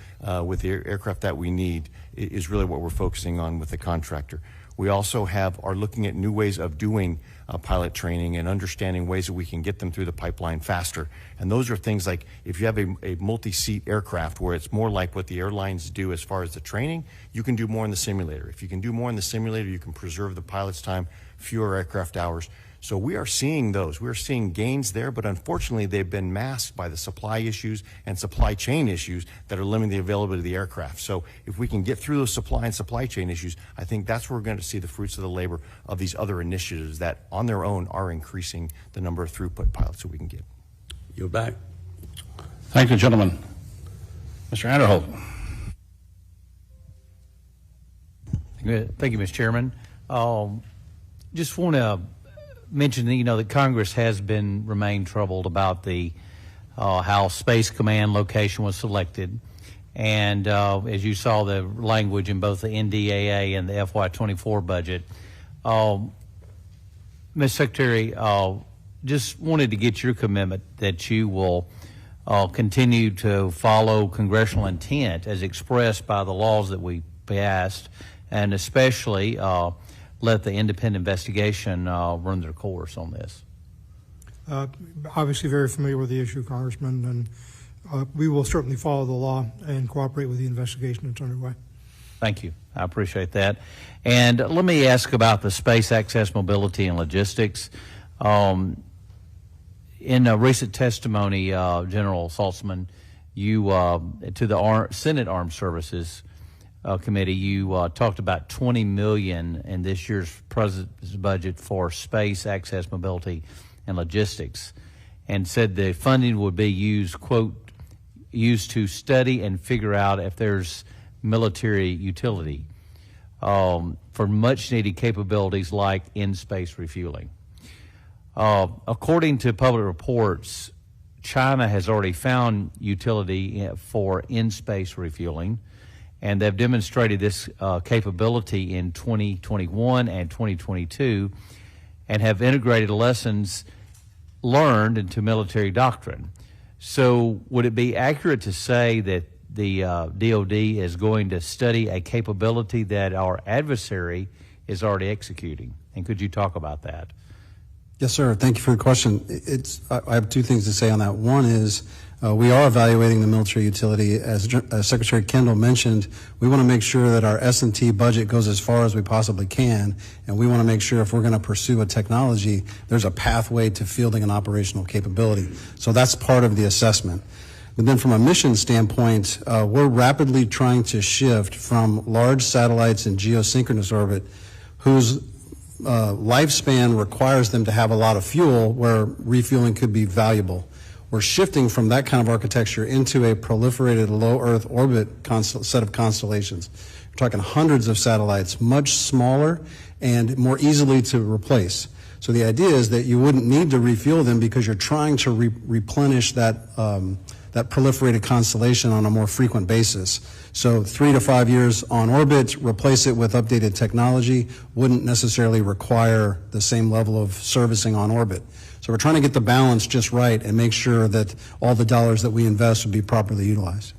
with the aircraft that we need is really what we're focusing on with the contractor. We also are looking at new ways of doing pilot training and understanding ways that we can get them through the pipeline faster. And those are things like if you have a multi-seat aircraft where it's more like what the airlines do as far as the training, you can do more in the simulator. If you can do more in the simulator, you can preserve the pilot's time, fewer aircraft hours. So we are seeing those. We're seeing gains there, but unfortunately they've been masked by the supply issues and supply chain issues that are limiting the availability of the aircraft. So if we can get through those supply chain issues, I think that's where we're going to see the fruits of the labor of these other initiatives that on their own are increasing the number of throughput pilots that we can get. You're back. Thank you, gentlemen. Mr. Anderholt. Thank you, Mr. Chairman. Just want to mention, that Congress has remained troubled about the how Space Command location was selected. And as you saw the language in both the NDAA and the FY24 budget, Ms. Secretary, just wanted to get your commitment that you will continue to follow congressional intent as expressed by the laws that we passed, and especially let the independent investigation run their course on this. Obviously very familiar with the issue, Congressman, and we will certainly follow the law and cooperate with the investigation that's underway. Thank you. I appreciate that. And let me ask about the space access, mobility, and logistics. In a recent testimony, General Saltzman, you to the Senate Armed Services Committee, you talked about $20 million in this year's President's budget for space access, mobility, and logistics, and said the funding would be used, quote, used to study and figure out if there's military utility for much-needed capabilities like in-space refueling. According to public reports, China has already found utility for in-space refueling, and they've demonstrated this capability in 2021 and 2022 and have integrated lessons learned into military doctrine. So would it be accurate to say that the DOD is going to study a capability that our adversary is already executing? And could you talk about that? Yes, sir. Thank you for the question. I have two things to say on that. One is we are evaluating the military utility. As Secretary Kendall mentioned, we want to make sure that our S&T budget goes as far as we possibly can, and we want to make sure if we're going to pursue a technology, there's a pathway to fielding an operational capability. So that's part of the assessment. But then from a mission standpoint, we're rapidly trying to shift from large satellites in geosynchronous orbit whose lifespan requires them to have a lot of fuel where refueling could be valuable. We're shifting from that kind of architecture into a proliferated low Earth orbit set of constellations. We're talking hundreds of satellites, much smaller and more easily to replace. So the idea is that you wouldn't need to refuel them because you're trying to replenish that that proliferated constellation on a more frequent basis. So 3 to 5 years on orbit, replace it with updated technology, wouldn't necessarily require the same level of servicing on orbit. So we're trying to get the balance just right and make sure that all the dollars that we invest would be properly utilized.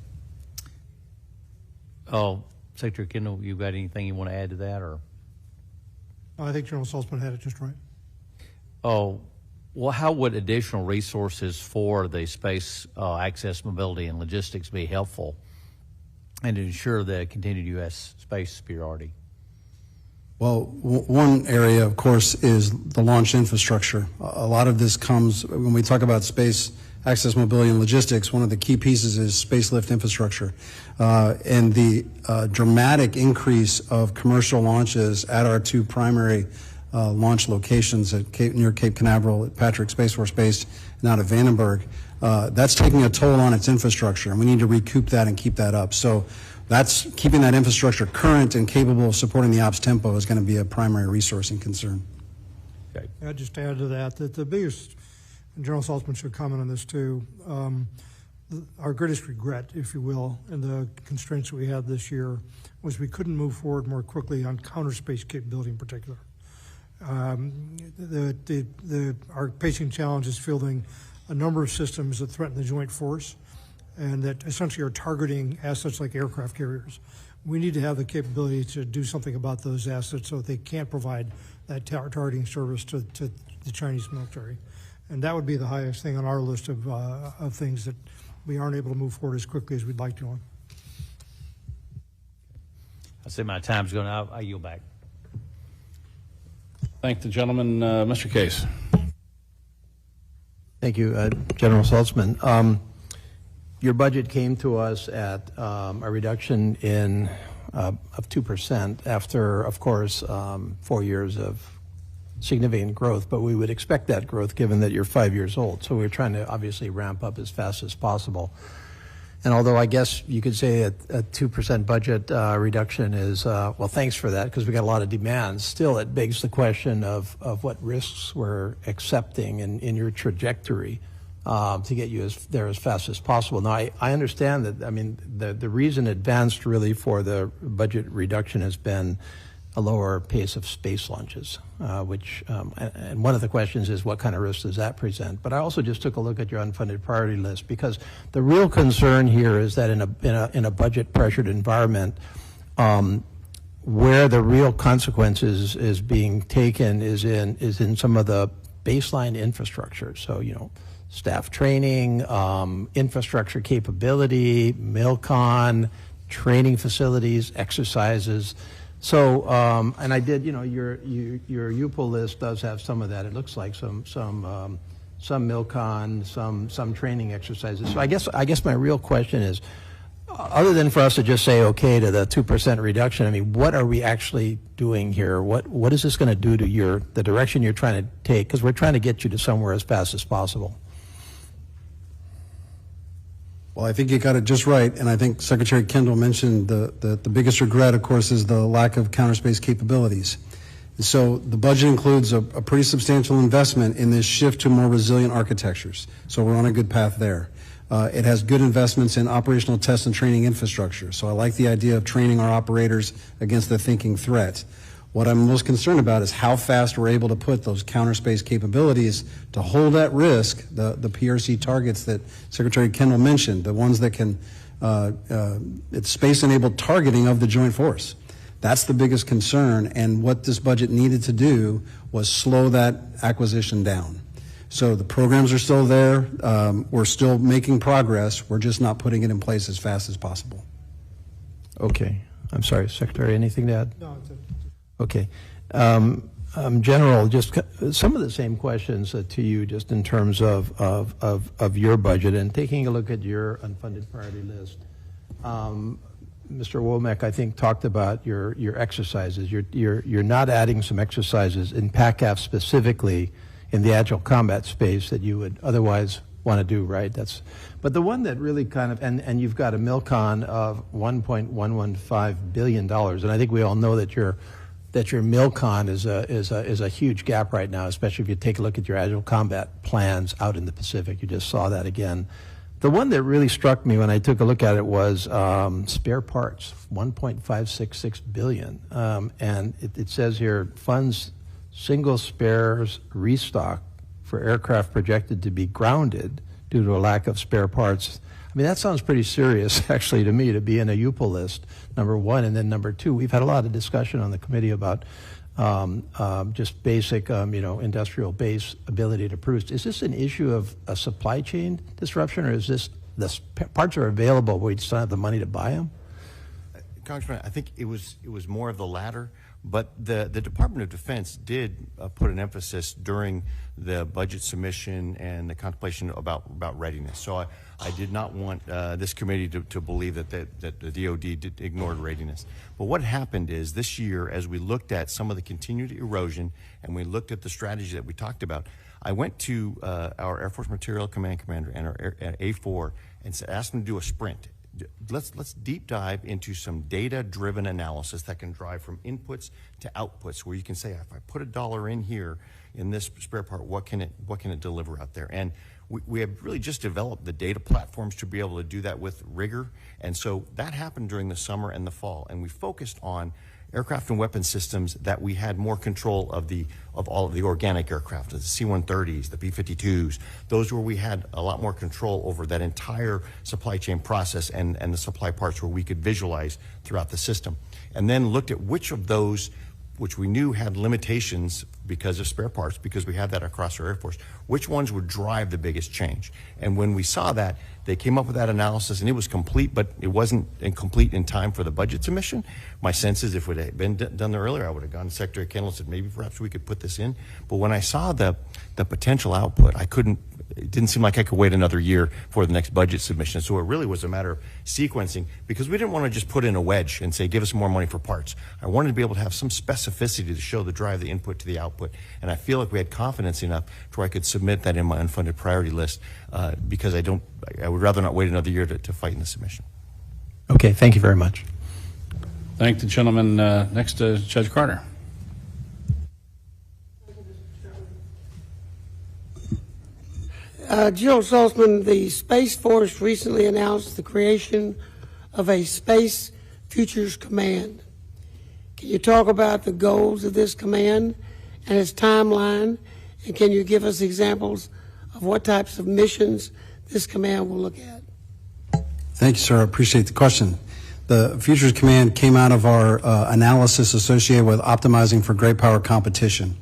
Oh, Secretary Kendall, you got anything you want to add to that, or? I think General Saltzman had it just right. Oh, well, how would additional resources for the space access, mobility, and logistics be helpful and to ensure the continued U.S. space superiority? Well, one area, of course, is the launch infrastructure. A lot of this comes, when we talk about space access, mobility, and logistics, one of the key pieces is space lift infrastructure. And the dramatic increase of commercial launches at our two primary launch locations at near Cape Canaveral, at Patrick Space Force Base, and out at Vandenberg, that's taking a toll on its infrastructure, and we need to recoup that and keep that up. So that's keeping that infrastructure current and capable of supporting the ops tempo is going to be a primary resourcing concern. Okay. I'd just add to that the biggest, and General Saltzman should comment on this too, our greatest regret, if you will, and the constraints that we had this year was we couldn't move forward more quickly on counter space capability in particular. Our pacing challenge is fielding a number of systems that threaten the joint force and that essentially are targeting assets like aircraft carriers. We need to have the capability to do something about those assets so that they can't provide that targeting service to the Chinese military. And that would be the highest thing on our list of things that we aren't able to move forward as quickly as we'd like to on. I see my time's going out. I yield back. Thank the gentleman, Mr. Case. Thank you, General Saltzman. Your budget came to us at a reduction of 2% after, of course, 4 years of significant growth, but we would expect that growth given that you're 5 years old. So we're trying to obviously ramp up as fast as possible. And although I guess you could say a 2% budget reduction is, well, thanks for that, because we got a lot of demands, still it begs the question of what risks we're accepting in your trajectory to get you there as fast as possible. Now, I understand that, I mean, the reason advanced really for the budget reduction has been a lower pace of space launches, which, and one of the questions is what kind of risk does that present? But I also just took a look at your unfunded priority list, because the real concern here is that in a budget pressured environment, where the real consequences is being taken is in some of the baseline infrastructure. So, staff training, infrastructure capability, MILCON, training facilities, exercises. So, and I did, your UPL list does have some of that. It looks like some MILCON, some training exercises. So I guess my real question is, other than for us to just say okay to the 2% reduction, I mean, what are we actually doing here? What is this going to do to the direction you're trying to take? Because we're trying to get you to somewhere as fast as possible. Well, I think you got it just right, and I think Secretary Kendall mentioned the biggest regret, of course, is the lack of counter space capabilities. And so the budget includes a pretty substantial investment in this shift to more resilient architectures. So we're on a good path there. It has good investments in operational test and training infrastructure. So I like the idea of training our operators against the thinking threat. What I'm most concerned about is how fast we're able to put those counter space capabilities to hold at risk the PRC targets that Secretary Kendall mentioned, the ones that can, it's space-enabled targeting of the joint force. That's the biggest concern, and what this budget needed to do was slow that acquisition down. So the programs are still there. We're still making progress. We're just not putting it in place as fast as possible. Okay. I'm sorry, Secretary, anything to add? No, it's Okay. General, just some of the same questions to you, just in terms of your budget and taking a look at your unfunded priority list. Mr. Womack, I think, talked about your exercises. You're not adding some exercises in PACAF specifically in the agile combat space that you would otherwise want to do, right? But the one that really kind of, and you've got a MILCON of $1.115 billion, and I think we all know that your MILCON is a huge gap right now, especially if you take a look at your agile combat plans out in the Pacific. You just saw that again. The one that really struck me when I took a look at it was spare parts, $1.566 billion, and it says here funds single spares restock for aircraft projected to be grounded due to a lack of spare parts. I mean, that sounds pretty serious, actually, to me, to be in a UPL list, number one. And then number two, we've had a lot of discussion on the committee about just basic, industrial base ability to produce. Is this an issue of a supply chain disruption, or is this the parts are available, but we just don't have the money to buy them? Congressman, I think it was more of the latter. But the Department of Defense did put an emphasis during the budget submission and the contemplation about readiness. So I did not want this committee to believe that the DOD ignored readiness. But what happened is this year, as we looked at some of the continued erosion and we looked at the strategy that we talked about, I went to our Air Force Material Command Commander and our A4 and asked them to do a sprint. Let's deep dive into some data-driven analysis that can drive from inputs to outputs, where you can say, if I put $1 in here in this spare part, what can it deliver out there? And we have really just developed the data platforms to be able to do that with rigor. And so that happened during the summer and the fall, and we focused on aircraft and weapon systems that we had more control of all of the organic aircraft, the C-130s, the B-52s, those where we had a lot more control over that entire supply chain process and the supply parts where we could visualize throughout the system. And then looked at which of those, which we knew had limitations because of spare parts, because we had that across our Air Force, which ones would drive the biggest change. And when we saw that, they came up with that analysis, and it was complete, but it wasn't complete in time for the budget submission. My sense is if it had been done earlier, I would have gone to Secretary Kendall and said, maybe perhaps we could put this in. But when I saw the potential output, it didn't seem like I could wait another year for the next budget submission. So it really was a matter of sequencing, because we didn't want to just put in a wedge and say, give us more money for parts. I wanted to be able to have some specificity to show the drive, the input to the output. output. And I feel like we had confidence enough to where I could submit that in my unfunded priority list because I would rather not wait another year to fight in the submission. Okay, thank you very much. Thank the gentleman next to Judge Carter. General Saltzman, the Space Force recently announced the creation of a Space Futures Command. Can you talk about the goals of this command and its timeline? And can you give us examples of what types of missions this command will look at? Thank you, sir. I appreciate the question. The Futures Command came out of our analysis associated with optimizing for great power competition.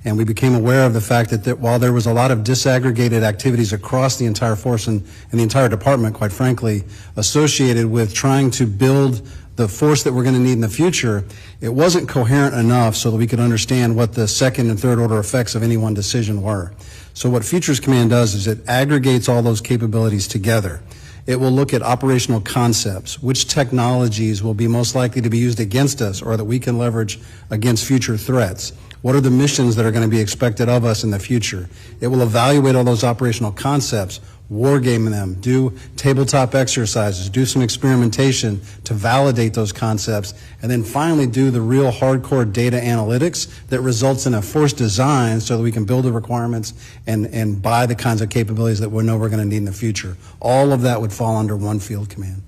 And we became aware of the fact that while there was a lot of disaggregated activities across the entire force and the entire department, quite frankly, associated with trying to build the force that we're going to need in the future, it wasn't coherent enough so that we could understand what the second and third order effects of any one decision were. So what Futures Command does is it aggregates all those capabilities together. It will look at operational concepts, which technologies will be most likely to be used against us or that we can leverage against future threats. What are the missions that are going to be expected of us in the future? It will evaluate all those operational concepts, wargame them, do tabletop exercises, do some experimentation to validate those concepts, and then finally do the real hardcore data analytics that results in a force design so that we can build the requirements and buy the kinds of capabilities that we know we're going to need in the future. All of that would fall under one field command.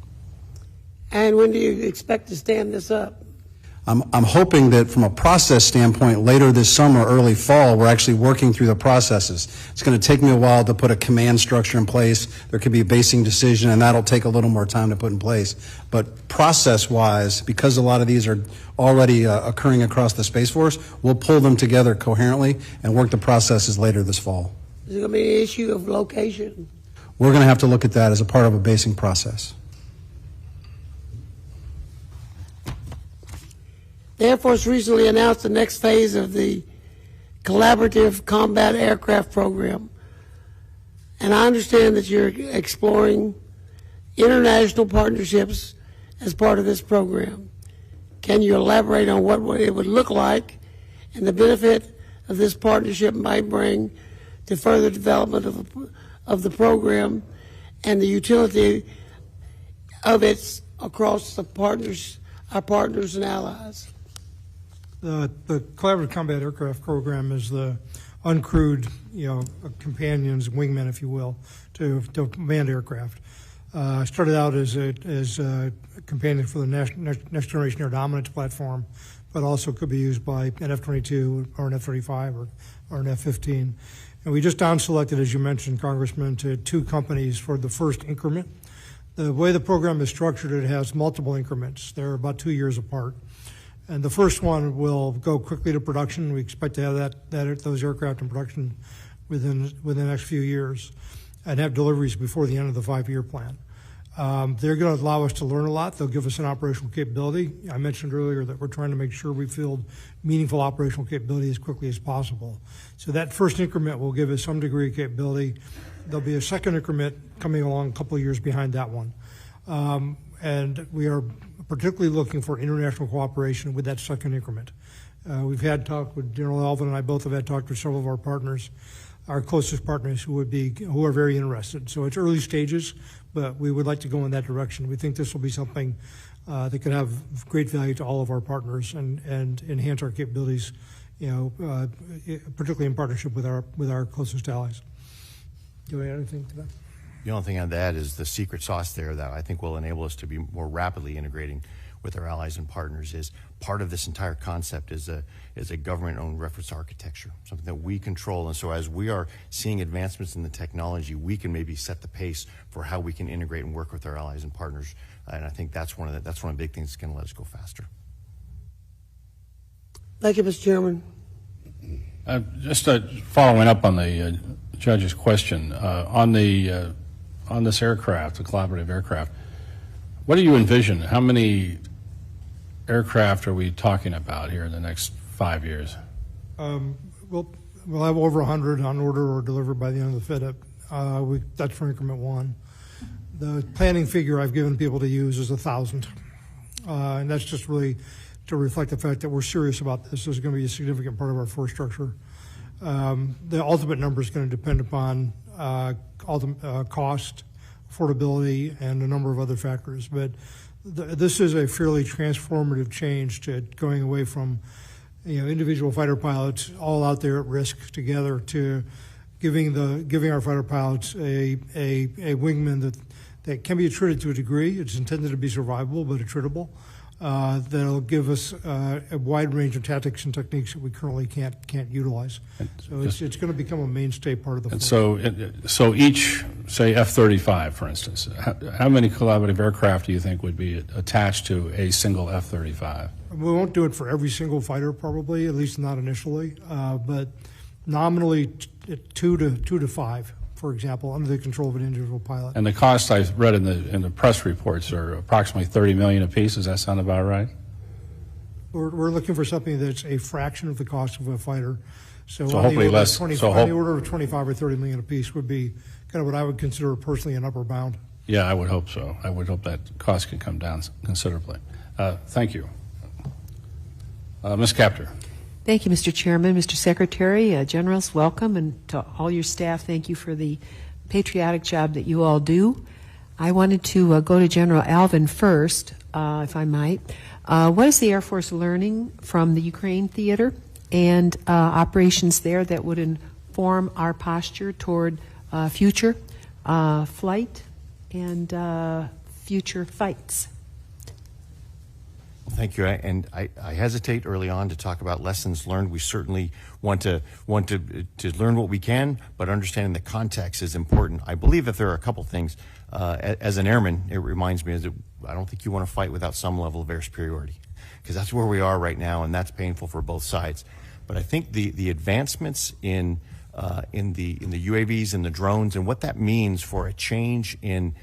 And when do you expect to stand this up? I'm hoping that from a process standpoint, later this summer, early fall, we're actually working through the processes. It's going to take me a while to put a command structure in place. There could be a basing decision, and that'll take a little more time to put in place. But process-wise, because a lot of these are already occurring across the Space Force, we'll pull them together coherently and work the processes later this fall. Is it going to be an issue of location? We're going to have to look at that as a part of a basing process. The Air Force recently announced the next phase of the Collaborative Combat Aircraft Program. And I understand that you're exploring international partnerships as part of this program. Can you elaborate on what it would look like and the benefit of this partnership might bring to further development of the program and the utility of it across our partners and allies? The Collaborative Combat Aircraft Program is the uncrewed, companions, wingmen, if you will, to command aircraft. Started out as a companion for the next generation air dominance platform, but also could be used by an F-22 or an F-35 or an F-15. And we just down selected, as you mentioned, Congressman, to 2 companies for the first increment. The way the program is structured, it has multiple increments. They're about 2 years apart. And the first one will go quickly to production. We expect to have those aircraft in production within the next few years and have deliveries before the end of the 5-year plan. They're going to allow us to learn a lot. They'll give us an operational capability. I mentioned earlier that we're trying to make sure we field meaningful operational capability as quickly as possible. So that first increment will give us some degree of capability. There'll be a second increment coming along a couple of years behind that one. And we are particularly looking for international cooperation with that second increment. We've had talk with General Alvin, and I both have had talk with several of our partners, our closest partners who are very interested. So it's early stages, but we would like to go in that direction. We think this will be something that could have great value to all of our partners and enhance our capabilities, particularly in partnership with our closest allies. Do you want to add anything to that? The only thing I'd add is the secret sauce there that I think will enable us to be more rapidly integrating with our allies and partners is part of this entire concept is a government-owned reference architecture, something that we control. And so as we are seeing advancements in the technology, we can maybe set the pace for how we can integrate and work with our allies and partners. And I think that's one of the big things that's going to let us go faster. Thank you, Mr. Chairman. Just following up on the judge's question, on this aircraft, the collaborative aircraft, what do you envision? How many aircraft are we talking about here in the next 5 years? We'll have over 100 on order or delivered by the end of the FIDIP. That's for increment 1. The planning figure I've given people to use is 1,000. And that's just really to reflect the fact that we're serious about this. This is going to be a significant part of our force structure. The ultimate number is going to depend upon cost, affordability, and a number of other factors. But this is a fairly transformative change to going away from individual fighter pilots all out there at risk together to giving our fighter pilots a wingman that can be attrited to a degree. It's intended to be survivable, but attritable. That'll give us a wide range of tactics and techniques that we currently can't utilize. So it's going to become a mainstay part of the force. And so each, say, F-35, for instance, how many collaborative aircraft do you think would be attached to a single F-35? We won't do it for every single fighter, probably, at least not initially, but nominally 2 to 5. For example, under the control of an individual pilot. And the cost I read in the press reports are approximately $30 million apiece. Does that sound about right? We're looking for something that's a fraction of the cost of a fighter. So hopefully less. On the order of 25 or 30 million apiece would be kind of what I would consider personally an upper bound. Yeah, I would hope so. I would hope that cost can come down considerably. Thank you, Ms. Capter. Thank you, Mr. Chairman, Mr. Secretary, Generals, welcome, and to all your staff, thank you for the patriotic job that you all do. I wanted to go to General Alvin first, if I might. What is the Air Force learning from the Ukraine theater and operations there that would inform our posture toward future flight and future fights? Thank you. And I hesitate early on to talk about lessons learned. We certainly want to learn what we can, but understanding the context is important. I believe that there are a couple things. As an airman, it reminds me that I don't think you want to fight without some level of air superiority, because that's where we are right now, and that's painful for both sides. But I think the advancements in the UAVs and the drones and what that means for a change in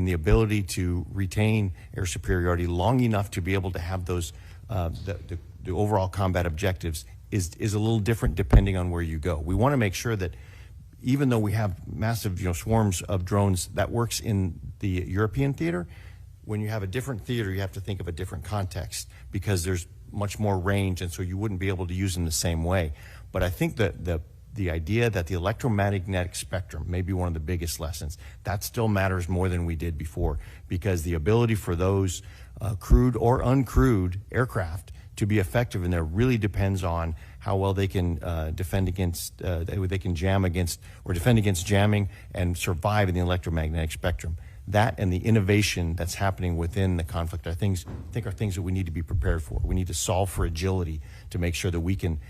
the ability to retain air superiority long enough to be able to have those the overall combat objectives is a little different depending on where you go. We want to make sure that even though we have massive swarms of drones, that works in the European theater. When you have a different theater, you have to think of a different context because there's much more range, and so you wouldn't be able to use them the same way. But I think that the idea that the electromagnetic spectrum may be one of the biggest lessons. That still matters more than we did before, because the ability for those crewed or uncrewed aircraft to be effective in there really depends on how well they can defend against, they can jam against or defend against jamming and survive in the electromagnetic spectrum. That and the innovation that's happening within the conflict are things that we need to be prepared for. We need to solve for agility to make sure that we can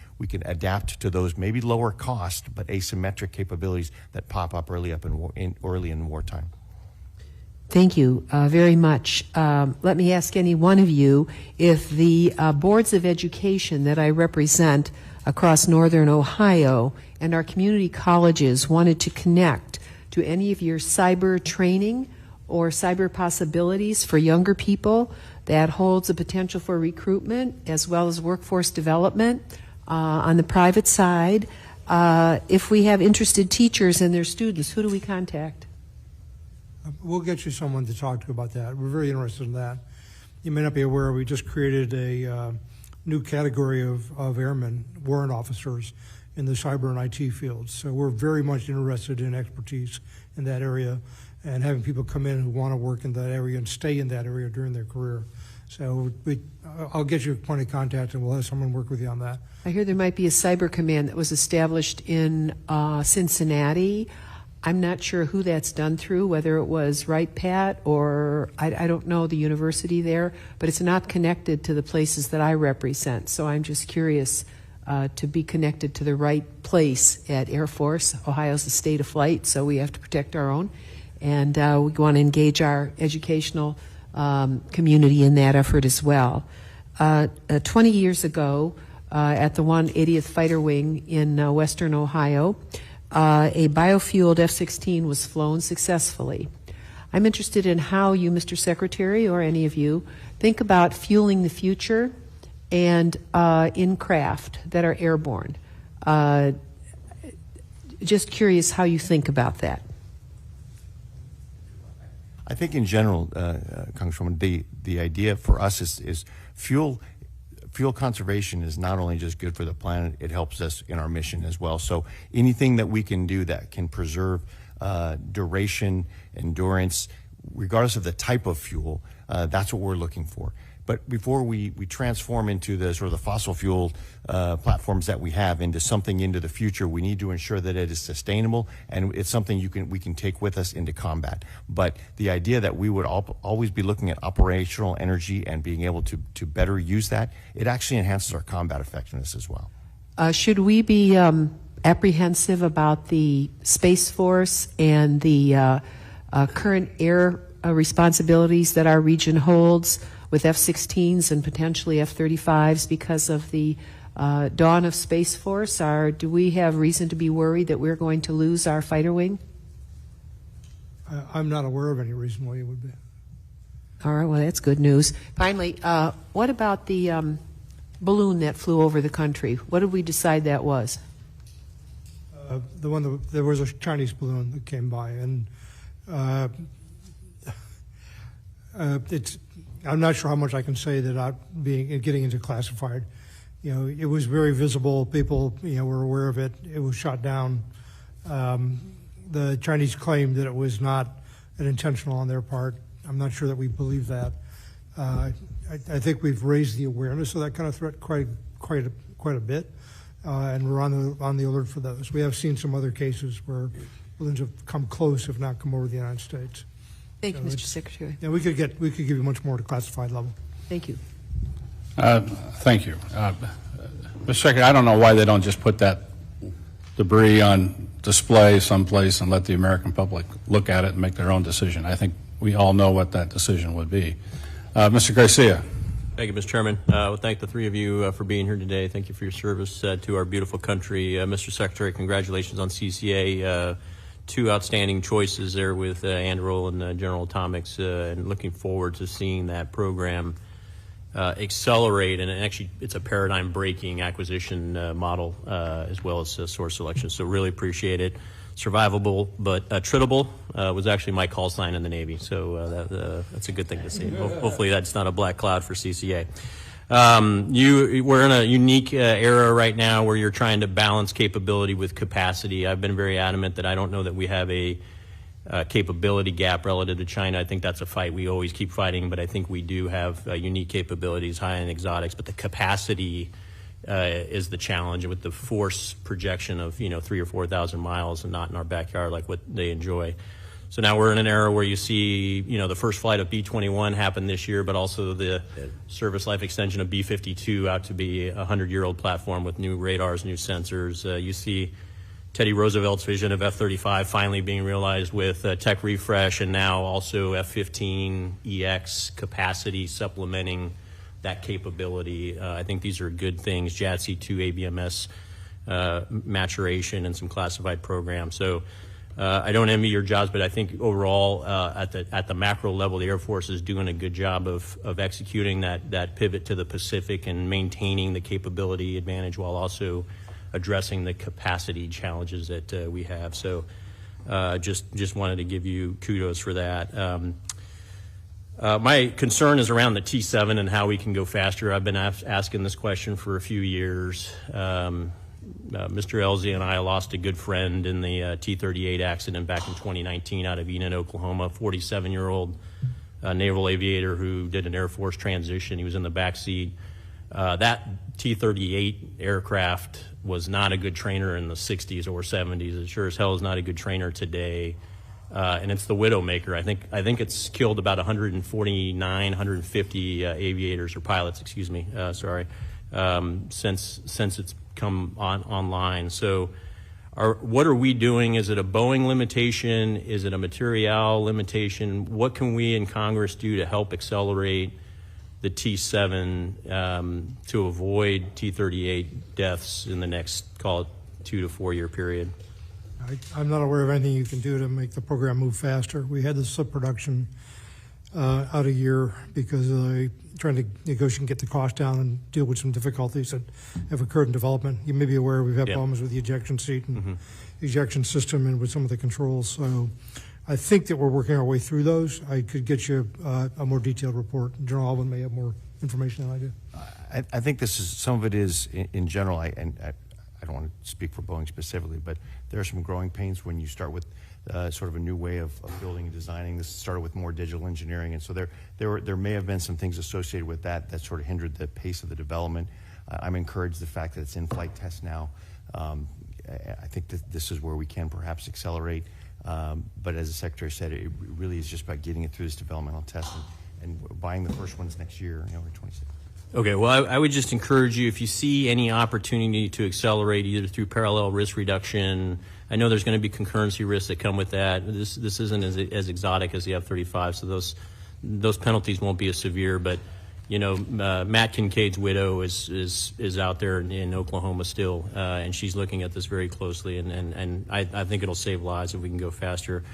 adapt to those maybe lower cost but asymmetric capabilities that pop up early in wartime. Thank you very much. Let me ask any one of you if the boards of education that I represent across northern Ohio and our community colleges wanted to connect to any of your cyber training or cyber possibilities for younger people that holds a potential for recruitment as well as workforce development on the private side. If we have interested teachers and their students, who do we contact? We'll get you someone to talk to about that. We're very interested in that. You may not be aware, we just created a new category of airmen, warrant officers, in the cyber and IT fields. So we're very much interested in expertise in that area and having people come in who want to work in that area and stay in that area during their career. So I'll get you a point of contact and we'll have someone work with you on that. I hear there might be a cyber command that was established in Cincinnati. I'm not sure who that's done through, whether it was Wright Pat or I don't know the university there, but it's not connected to the places that I represent. So I'm just curious to be connected to the right place at Air Force. Ohio's the state of flight, so we have to protect our own. And we want to engage our educational community in that effort as well. 20 years ago, at the 180th Fighter Wing in western Ohio, a biofueled F-16 was flown successfully. I'm interested in how you, Mr. Secretary, or any of you, think about fueling the future and in craft that are airborne. Just curious how you think about that. I think in general, Congresswoman, the idea for us is fuel fuel conservation is not only just good for the planet, it helps us in our mission as well. So anything that we can do that can preserve duration, endurance, regardless of the type of fuel, that's what we're looking for. But before we transform into the sort of the fossil fuel platforms that we have into something into the future, we need to ensure that it is sustainable and it's something we can take with us into combat. But the idea that we would always be looking at operational energy and being able to better use that, it actually enhances our combat effectiveness as well. Should we be apprehensive about the Space Force and the current air responsibilities that our region holds with F-16s and potentially F-35s because of the dawn of Space Force? Do we have reason to be worried that we're going to lose our fighter wing? I'm not aware of any reason why you would be. All right, well, that's good news. Finally, what about the balloon that flew over the country? What did we decide that was? There was a Chinese balloon that came by, and I'm not sure how much I can say that getting into classified. It was very visible. People, were aware of it. It was shot down. The Chinese claimed that it was not an intentional on their part. I'm not sure that we believe that. I think we've raised the awareness of that kind of threat quite a bit, and we're on the alert for those. We have seen some other cases where balloons have come close, if not come over the United States. Thank you, Mr. Secretary. Yeah, we could give you much more to classified level. Thank you. Thank you. Mr. Secretary, I don't know why they don't just put that debris on display someplace and let the American public look at it and make their own decision. I think we all know what that decision would be. Mr. Garcia. Thank you, Mr. Chairman. I would thank the three of you for being here today. Thank you for your service to our beautiful country. Mr. Secretary, congratulations on CCA. Two outstanding choices there with Anduril and General Atomics, and looking forward to seeing that program accelerate. And actually, it's a paradigm-breaking acquisition model as well as source selection. So really appreciate it. Survivable, but treatable was actually my call sign in the Navy. So that's a good thing to see. Hopefully that's not a black cloud for CCA. We're in a unique era right now where you're trying to balance capability with capacity. I've been very adamant that I don't know that we have a capability gap relative to China. I think that's a fight we always keep fighting, but I think we do have unique capabilities, high-end exotics, but the capacity is the challenge with the force projection of 3,000 or 4,000 miles and not in our backyard like what they enjoy. So now we're in an era where you see, the first flight of B-21 happened this year, but also the service life extension of B-52 out to be a 100-year-old platform with new radars, new sensors. You see Teddy Roosevelt's vision of F-35 finally being realized with tech refresh, and now also F-15EX capacity supplementing that capability. I think these are good things. JADC2, ABMS maturation, and some classified programs. So I don't envy your jobs, but I think overall at the macro level, the Air Force is doing a good job of executing that pivot to the Pacific and maintaining the capability advantage while also addressing the capacity challenges that we have. So just wanted to give you kudos for that. My concern is around the T-7 and how we can go faster. I've been asking this question for a few years. Mr. Elzy and I lost a good friend in the T-38 accident back in 2019 out of Enid, Oklahoma, 47-year-old naval aviator who did an Air Force transition. He was in the back seat. That T-38 aircraft was not a good trainer in the 60s or 70s. It sure as hell is not a good trainer today. And it's the Widowmaker. I think it's killed about 149, 150 aviators or pilots, excuse me, since it's come online. So what are we doing? Is it a Boeing limitation? Is it a material limitation? What can we in Congress do to help accelerate the T-7 to avoid T-38 deaths in the next, call it, 2 to 4 year period? I'm not aware of anything you can do to make the program move faster. We had the sub-production out a year because of trying to negotiate and get the cost down and deal with some difficulties that have occurred in development. You may be aware we've had problems with the ejection seat and ejection system and with some of the controls. So I think that we're working our way through those. I could get you a more detailed report. General Alvin may have more information than I do. I think this is, some of it is in general, and I don't want to speak for Boeing specifically, but there are some growing pains when you start with sort of a new way of building and designing. This started with more digital engineering, and so there may have been some things associated with that sort of hindered the pace of the development. I'm encouraged the fact that it's in flight test now. I think that this is where we can perhaps accelerate, but as the Secretary said, it really is just about getting it through this developmental test and buying the first ones next year, in 26. Okay, well, I would just encourage you, if you see any opportunity to accelerate either through parallel risk reduction, I know there's going to be concurrency risks that come with that. This isn't as exotic as the F-35, so those penalties won't be as severe. But Matt Kincaid's widow is out there in Oklahoma still, and she's looking at this very closely, and I think it'll save lives if we can go faster.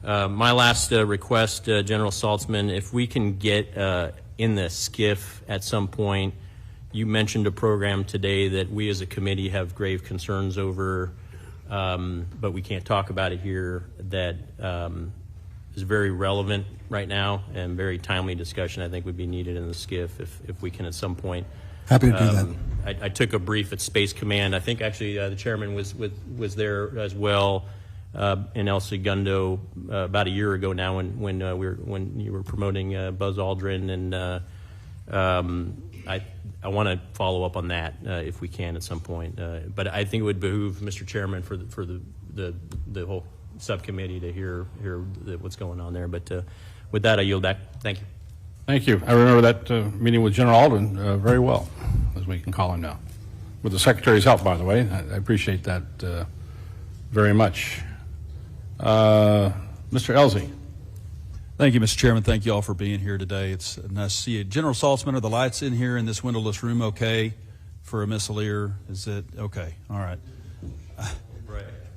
My last request, General Saltzman, if we can get in the SCIF at some point, you mentioned a program today that we as a committee have grave concerns over, but we can't talk about it here, that is very relevant right now and very timely discussion I think would be needed in the SCIF if we can at some point. Happy to do that. I took a brief at Space Command. I think actually the chairman was there as well in El Segundo about a year ago now when you were promoting Buzz Aldrin, and I want to follow up on that if we can at some point. But I think it would behoove Mr. Chairman for the whole subcommittee to hear what's going on there. But with that, I yield back. Thank you. Thank you. I remember that meeting with General Aldrin very well, as we can call him now, with the Secretary's help, by the way. I appreciate that very much. Mr. Elzey. Thank you, Mr. Chairman. Thank you all for being here today. It's nice to see you. General Saltzman, are the lights in here in this windowless room okay for a missileer? Is it okay? All right.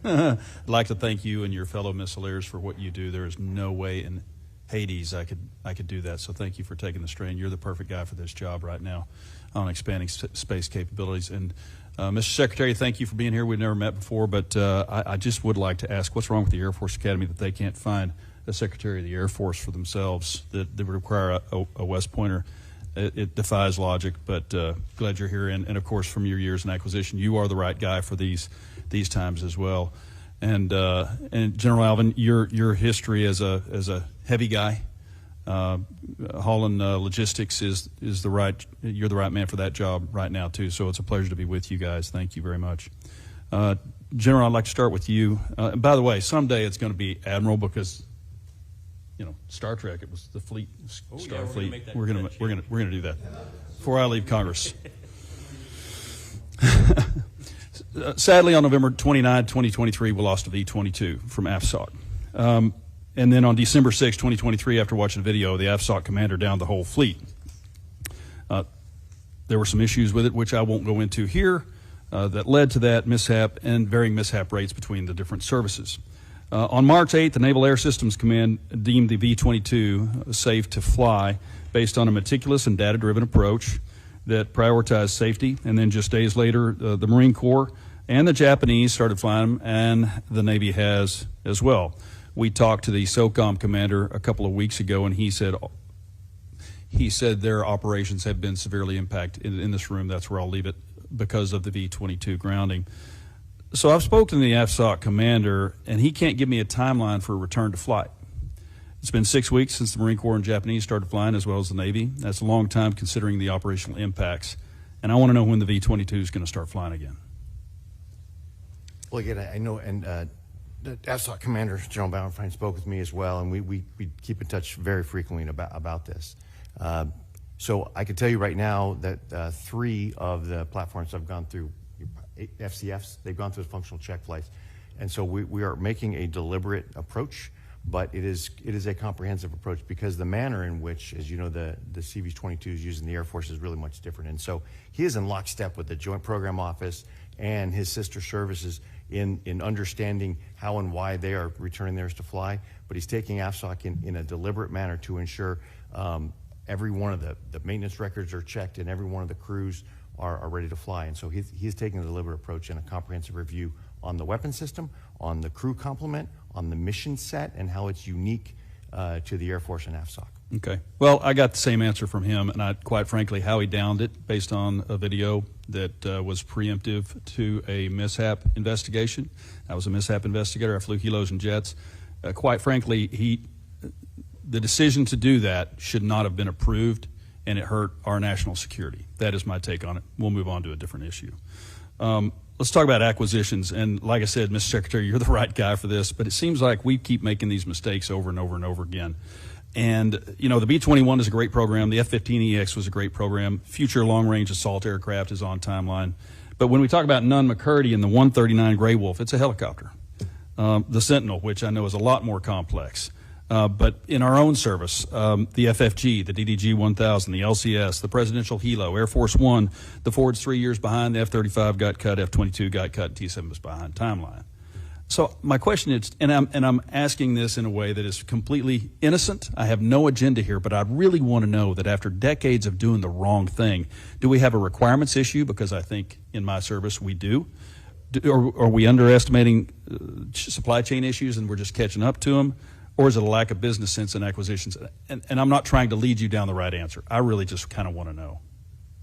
I'd like to thank you and your fellow missileers for what you do. There is no way in Hades I could do that, so thank you for taking the strain. You're the perfect guy for this job right now on expanding space capabilities. And Mr. Secretary, thank you for being here. We've never met before, but I just would like to ask, what's wrong with the Air Force Academy that they can't find a Secretary of the Air Force for themselves that would require a West Pointer? It defies logic, but glad you're here. And of course, from your years in acquisition, you are the right guy for these times as well. And General Alvin, your history as a heavy guy, hauling logistics is the right. You're the right man for that job right now too. So it's a pleasure to be with you guys. Thank you very much, General. I'd like to start with you. By the way, someday it's going to be Admiral because Star Trek. It was the fleet, Starfleet. We're gonna do that before I leave Congress. Sadly, on November 29, 2023, we lost a V-22 from AFSOC. And then on December 6, 2023, after watching the video, the AFSOC commander downed the whole fleet. There were some issues with it, which I won't go into here, that led to that mishap and varying mishap rates between the different services. On March 8th, the Naval Air Systems Command deemed the V-22 safe to fly based on a meticulous and data-driven approach that prioritized safety. And then just days later, the Marine Corps and the Japanese started flying them, and the Navy has as well. We talked to the SOCOM commander a couple of weeks ago, and he said their operations have been severely impacted in this room. That's where I'll leave it because of the V-22 grounding. So I've spoken to the AFSOC commander, and he can't give me a timeline for a return to flight. It's been 6 weeks since the Marine Corps and Japanese started flying, as well as the Navy. That's a long time considering the operational impacts. And I want to know when the V-22 is going to start flying again. Well, again, I know, and the AFSOC commander, General Bauernfeind, spoke with me as well, and we keep in touch very frequently about this. So I can tell you right now that 3 of the platforms I've gone through, FCFs, they've gone through functional check flights. And so we are making a deliberate approach, but it is a comprehensive approach because the manner in which, as you know, the CV-22 is used in the Air Force is really much different. And so he is in lockstep with the Joint Program Office and his sister services in understanding how and why they are returning theirs to fly. But he's taking AFSOC in a deliberate manner to ensure every one of the maintenance records are checked and every one of the crews are ready to fly. And so he's taking a deliberate approach and a comprehensive review on the weapon system, on the crew complement, on the mission set, and how it's unique to the Air Force and AFSOC. Okay. Well, I got the same answer from him, and quite frankly, how he downed it based on a video that was preemptive to a mishap investigation. I was a mishap investigator. I flew helos and jets. Quite frankly, the decision to do that should not have been approved, and it hurt our national security. That is my take on it. We'll move on to a different issue. Let's talk about acquisitions. And like I said, Mr. Secretary, you're the right guy for this, but it seems like we keep making these mistakes over and over and over again. And, you know, the B-21 is a great program. The F-15EX was a great program. Future long-range assault aircraft is on timeline. But when we talk about Nunn-McCurdy and the 139 Grey Wolf, it's a helicopter. The Sentinel, which I know is a lot more complex. But in our own service, the FFG, the DDG-1000, the LCS, the Presidential Helo, Air Force One, the Ford's 3 years behind, the F-35 got cut, F-22 got cut, T-7 was behind timeline. So my question is, and I'm asking this in a way that is completely innocent. I have no agenda here, but I really want to know that after decades of doing the wrong thing, do we have a requirements issue? Because I think in my service we do. Are we underestimating supply chain issues and we're just catching up to them? Or is it a lack of business sense in acquisitions? And I'm not trying to lead you down the right answer. I really just kind of want to know.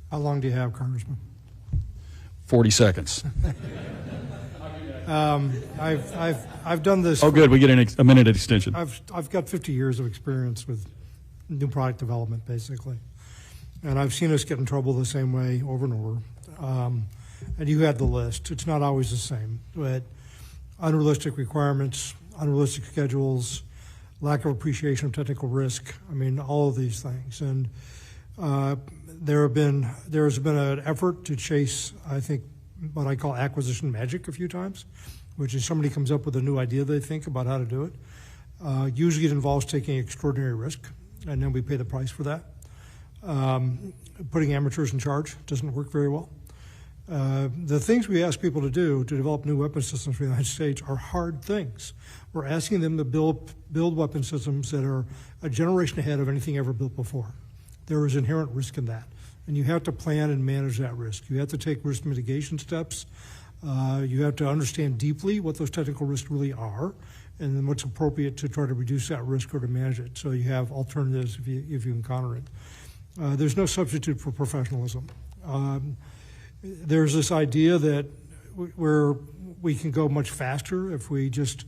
How long do you have, Congressman? 40 seconds. I've done this. Oh, good. We get a minute extension. I've got 50 years of experience with new product development, basically, and I've seen us get in trouble the same way over and over. And you had the list. It's not always the same, but unrealistic requirements, unrealistic schedules, lack of appreciation of technical risk. I mean, all of these things. And there has been an effort to chase, I think, what I call acquisition magic a few times, which is somebody comes up with a new idea they think about how to do it. Usually it involves taking extraordinary risk, and then we pay the price for that. Putting amateurs in charge doesn't work very well. The things we ask people to do to develop new weapon systems for the United States are hard things. We're asking them to build weapon systems that are a generation ahead of anything ever built before. There is inherent risk in that, and you have to plan and manage that risk. You have to take risk mitigation steps. You have to understand deeply what those technical risks really are, and then what's appropriate to try to reduce that risk or to manage it, so you have alternatives if you encounter it. There's no substitute for professionalism. There's this idea that where we can go much faster if we just,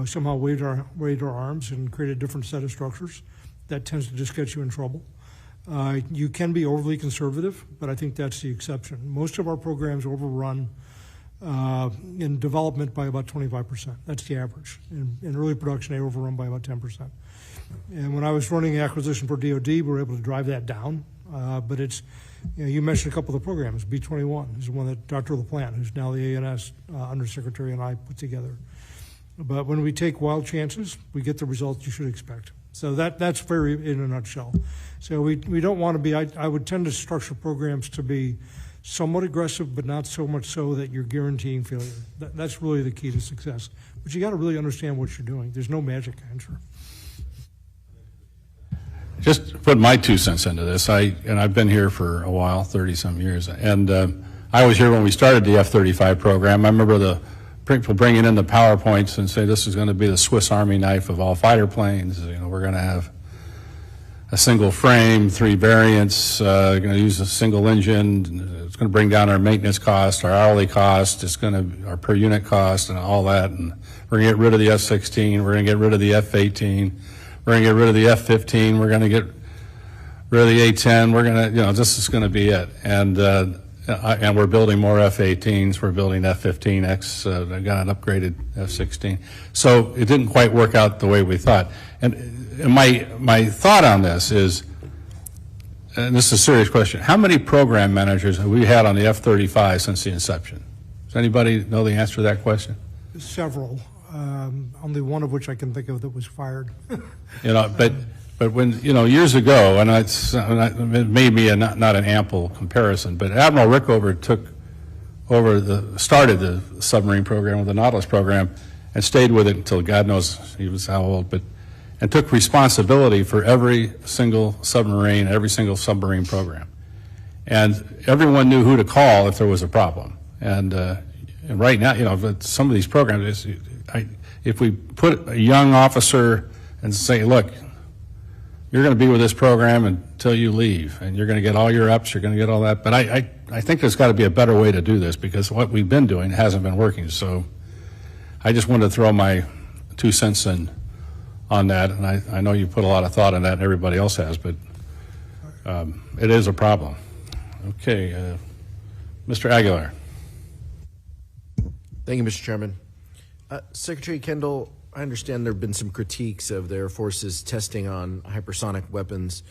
somehow wave our arms and create a different set of structures. That tends to just get you in trouble. You can be overly conservative, but I think that's the exception. Most of our programs overrun in development by about 25%. That's the average. In early production, they overrun by about 10%. And when I was running acquisition for DoD, we were able to drive that down. But it's, you mentioned a couple of the programs. B-21 is one that Dr. LaPlante, who's now the ANS Undersecretary, and I put together. But when we take wild chances, we get the results you should expect. So that's very in a nutshell. So we don't want to be, I would tend to structure programs to be somewhat aggressive, but not so much so that you're guaranteeing failure. That's really the key to success. But you got to really understand what you're doing. There's no magic answer. Just to put my 2 cents into this, I've been here for a while, 30-some years, and I was here when we started the F-35 program. I remember the people bringing in the PowerPoints and say this is going to be the Swiss Army knife of all fighter planes. We're going to have a single frame, 3 variants, going to use a single engine. It's going to bring down our maintenance cost, our hourly cost. It's going to our per unit cost and all that. And we're going to get rid of the F-16. We're going to get rid of the F-18. We're going to get rid of the F-15. We're going to get rid of the A-10. We're going to, this is going to be it. And we're building more F-18s. We're building F-15X. I got an upgraded F-16. So it didn't quite work out the way we thought. And my thought on this is, and this is a serious question, how many program managers have we had on the F-35 since the inception? Does anybody know the answer to that question? Several. Only one of which I can think of that was fired. But when, years ago, and it may be not an ample comparison, but Admiral Rickover started the submarine program with the Nautilus program and stayed with it until God knows he was how old, and took responsibility for every single submarine, every single submarine program. And everyone knew who to call if there was a problem. And right now, some of these programs, if we put a young officer and say, look, you're going to be with this program until you leave, and you're going to get all your ups, you're going to get all that. But I think there's got to be a better way to do this, because what we've been doing hasn't been working. So I just wanted to throw my 2 cents in on that, and I know you put a lot of thought in that, and everybody else has, but it is a problem. Okay, Mr. Aguilar. Thank you, Mr. Chairman. Secretary Kendall, I understand there have been some critiques of the Air Force's testing on hypersonic weapons,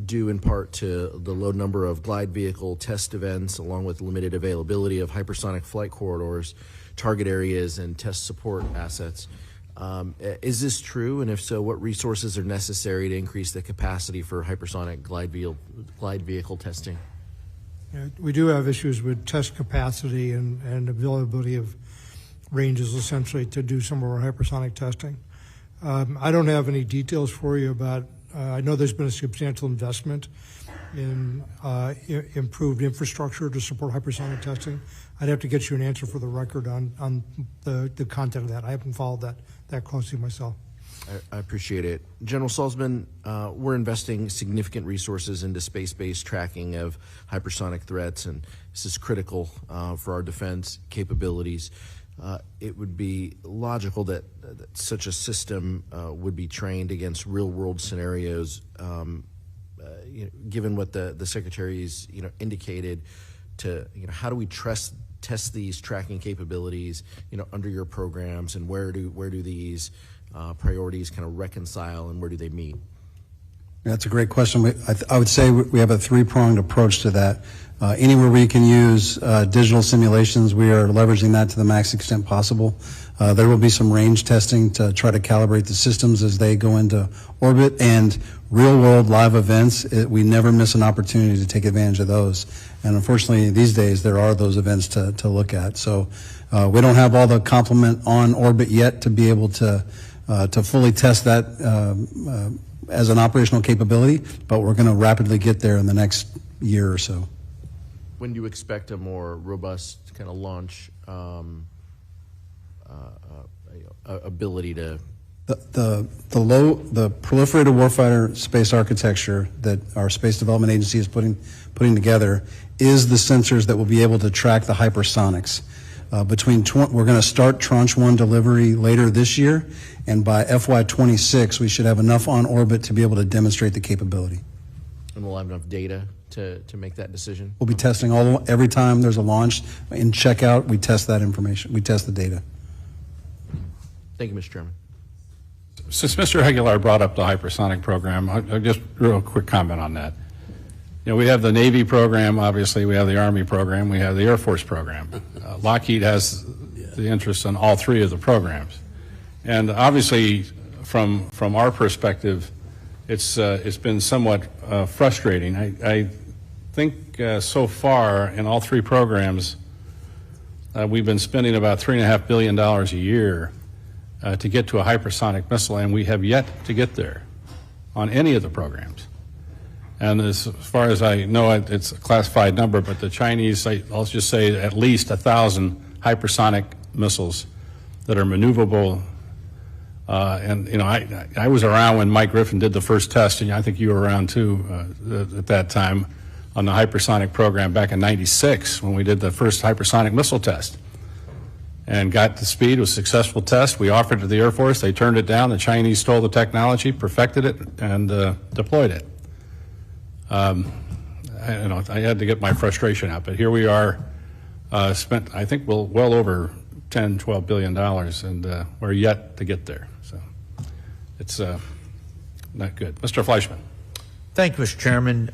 due in part to the low number of glide vehicle test events, along with limited availability of hypersonic flight corridors, target areas, and test support assets. Is this true? And if so, what resources are necessary to increase the capacity for hypersonic glide vehicle testing? Yeah, we do have issues with test capacity and availability of ranges, essentially, to do some of our hypersonic testing. I don't have any details for you about, I know there's been a substantial investment in improved infrastructure to support hypersonic testing. I'd have to get you an answer for the record on the content of that. I haven't followed that closely myself. I appreciate it. General Salzman, we're investing significant resources into space-based tracking of hypersonic threats, and this is critical for our defense capabilities. It would be logical that such a system would be trained against real-world scenarios, given what the Secretary's indicated. To how do we test these tracking capabilities under your programs, and where do these priorities kind of reconcile, and where do they meet? That's a great question. I would say we have a three-pronged approach to that. Anywhere we can use digital simulations, we are leveraging that to the max extent possible. There will be some range testing to try to calibrate the systems as they go into orbit, and real-world live events, we never miss an opportunity to take advantage of those. And unfortunately, these days, there are those events to look at. So we don't have all the complement on orbit yet to be able to fully test that as an operational capability, but we're going to rapidly get there in the next year or so. When do you expect a more robust kind of launch ability to? The proliferated warfighter space architecture that our Space Development Agency is putting together is the sensors that will be able to track the hypersonics. We're going to start Tranche 1 delivery later this year, and by FY26 we should have enough on orbit to be able to demonstrate the capability. And we'll have enough data to make that decision? We'll be testing every time there's a launch. In checkout, we test that information. We test the data. Thank you, Mr. Chairman. Since Mr. Aguilar brought up the hypersonic program, I'll just real quick comment on that. We have the Navy program, obviously, we have the Army program, we have the Air Force program. Lockheed has the interest in all three of the programs. And obviously, from our perspective, it's been somewhat frustrating. I think so far in all three programs, we've been spending about $3.5 billion a year to get to a hypersonic missile, and we have yet to get there on any of the programs. And as far as I know, it's a classified number, but the Chinese, I'll just say at least 1,000 hypersonic missiles that are maneuverable. And I was around when Mike Griffin did the first test, and I think you were around too at that time on the hypersonic program back in '96 when we did the first hypersonic missile test. And got the speed. It was a successful test. We offered it to the Air Force. They turned it down. The Chinese stole the technology, perfected it, and deployed it. I had to get my frustration out, but here we are, spent, I think, well over $10, $12 billion, and we're yet to get there. So it's not good. Mr. Fleischman. Thank you, Mr. Chairman.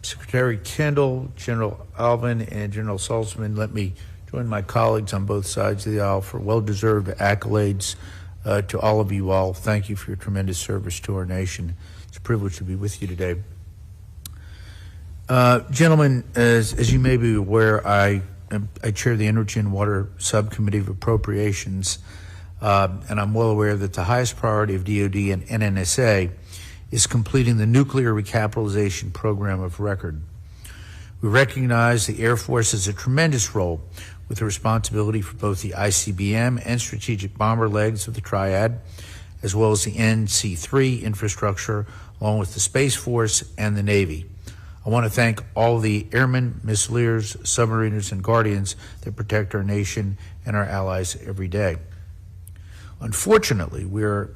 Secretary Kendall, General Alvin, and General Salzman, let me join my colleagues on both sides of the aisle for well-deserved accolades to all of you all. Thank you for your tremendous service to our nation. It's a privilege to be with you today. Gentlemen, as you may be aware, I chair the Energy and Water Subcommittee of Appropriations, and I'm well aware that the highest priority of DoD and NNSA is completing the nuclear recapitalization program of record. We recognize the Air Force has a tremendous role with the responsibility for both the ICBM and strategic bomber legs of the triad, as well as the NC-3 infrastructure, along with the Space Force and the Navy. I want to thank all the airmen, missileers, submariners, and guardians that protect our nation and our allies every day. Unfortunately, we're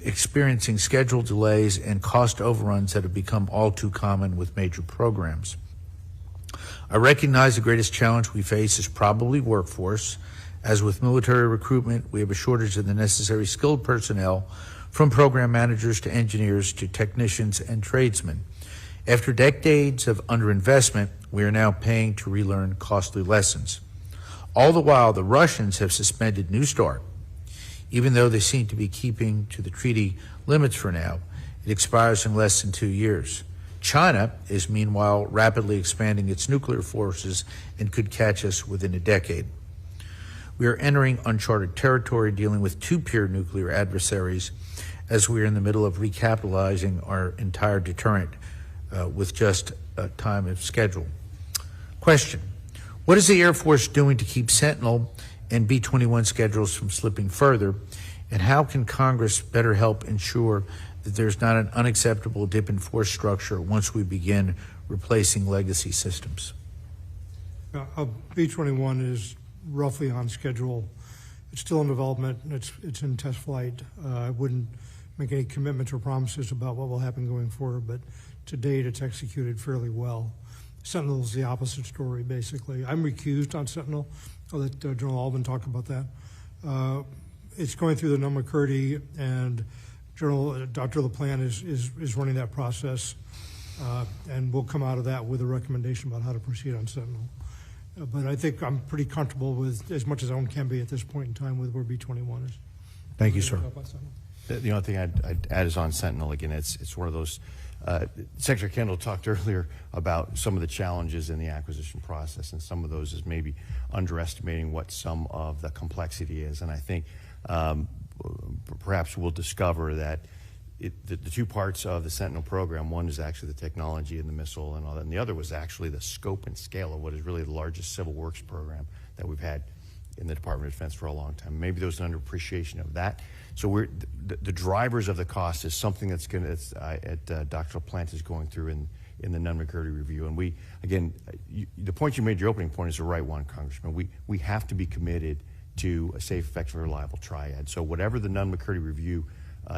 experiencing schedule delays and cost overruns that have become all too common with major programs. I recognize the greatest challenge we face is probably workforce. As with military recruitment, we have a shortage of the necessary skilled personnel, from program managers to engineers to technicians and tradesmen. After decades of underinvestment, we are now paying to relearn costly lessons. All the while, the Russians have suspended New START. Even though they seem to be keeping to the treaty limits for now, it expires in less than 2 years. China is meanwhile rapidly expanding its nuclear forces and could catch us within a decade. We are entering uncharted territory, dealing with two-peer nuclear adversaries, as we are in the middle of recapitalizing our entire deterrent with just a time of schedule. Question: what is the Air Force doing to keep Sentinel and B-21 schedules from slipping further, and how can Congress better help ensure that there's not an unacceptable dip in force structure once we begin replacing legacy systems? B-21 is roughly on schedule. It's still in development. It's in test flight. I wouldn't make any commitments or promises about what will happen going forward, but to date it's executed fairly well. Sentinel is the opposite story, basically. I'm recused on Sentinel. I'll let General Alvin talk about that. It's going through the Nunn-McCurdy, and Dr. LaPlante is running that process, and we'll come out of that with a recommendation about how to proceed on Sentinel. But I think I'm pretty comfortable with, as much as I can be at this point in time, with where B-21 is. Thank you, sir. The only thing I'd add is on Sentinel. Again, it's one of those. Secretary Kendall talked earlier about some of the challenges in the acquisition process, and some of those is maybe underestimating what some of the complexity is. And I think perhaps we'll discover that the two parts of the Sentinel program, one is actually the technology and the missile and all that, and the other was actually the scope and scale of what is really the largest civil works program that we've had in the Department of Defense for a long time. Maybe there was an underappreciation of that. So the drivers of the cost is something that's going to, Dr. LaPlante is going through in the Nunn-McCurdy review. And we, again, the point you made, your opening point, is the right one, Congressman. We have to be committed to a safe, effective, reliable triad. So whatever the Nunn-McCurdy review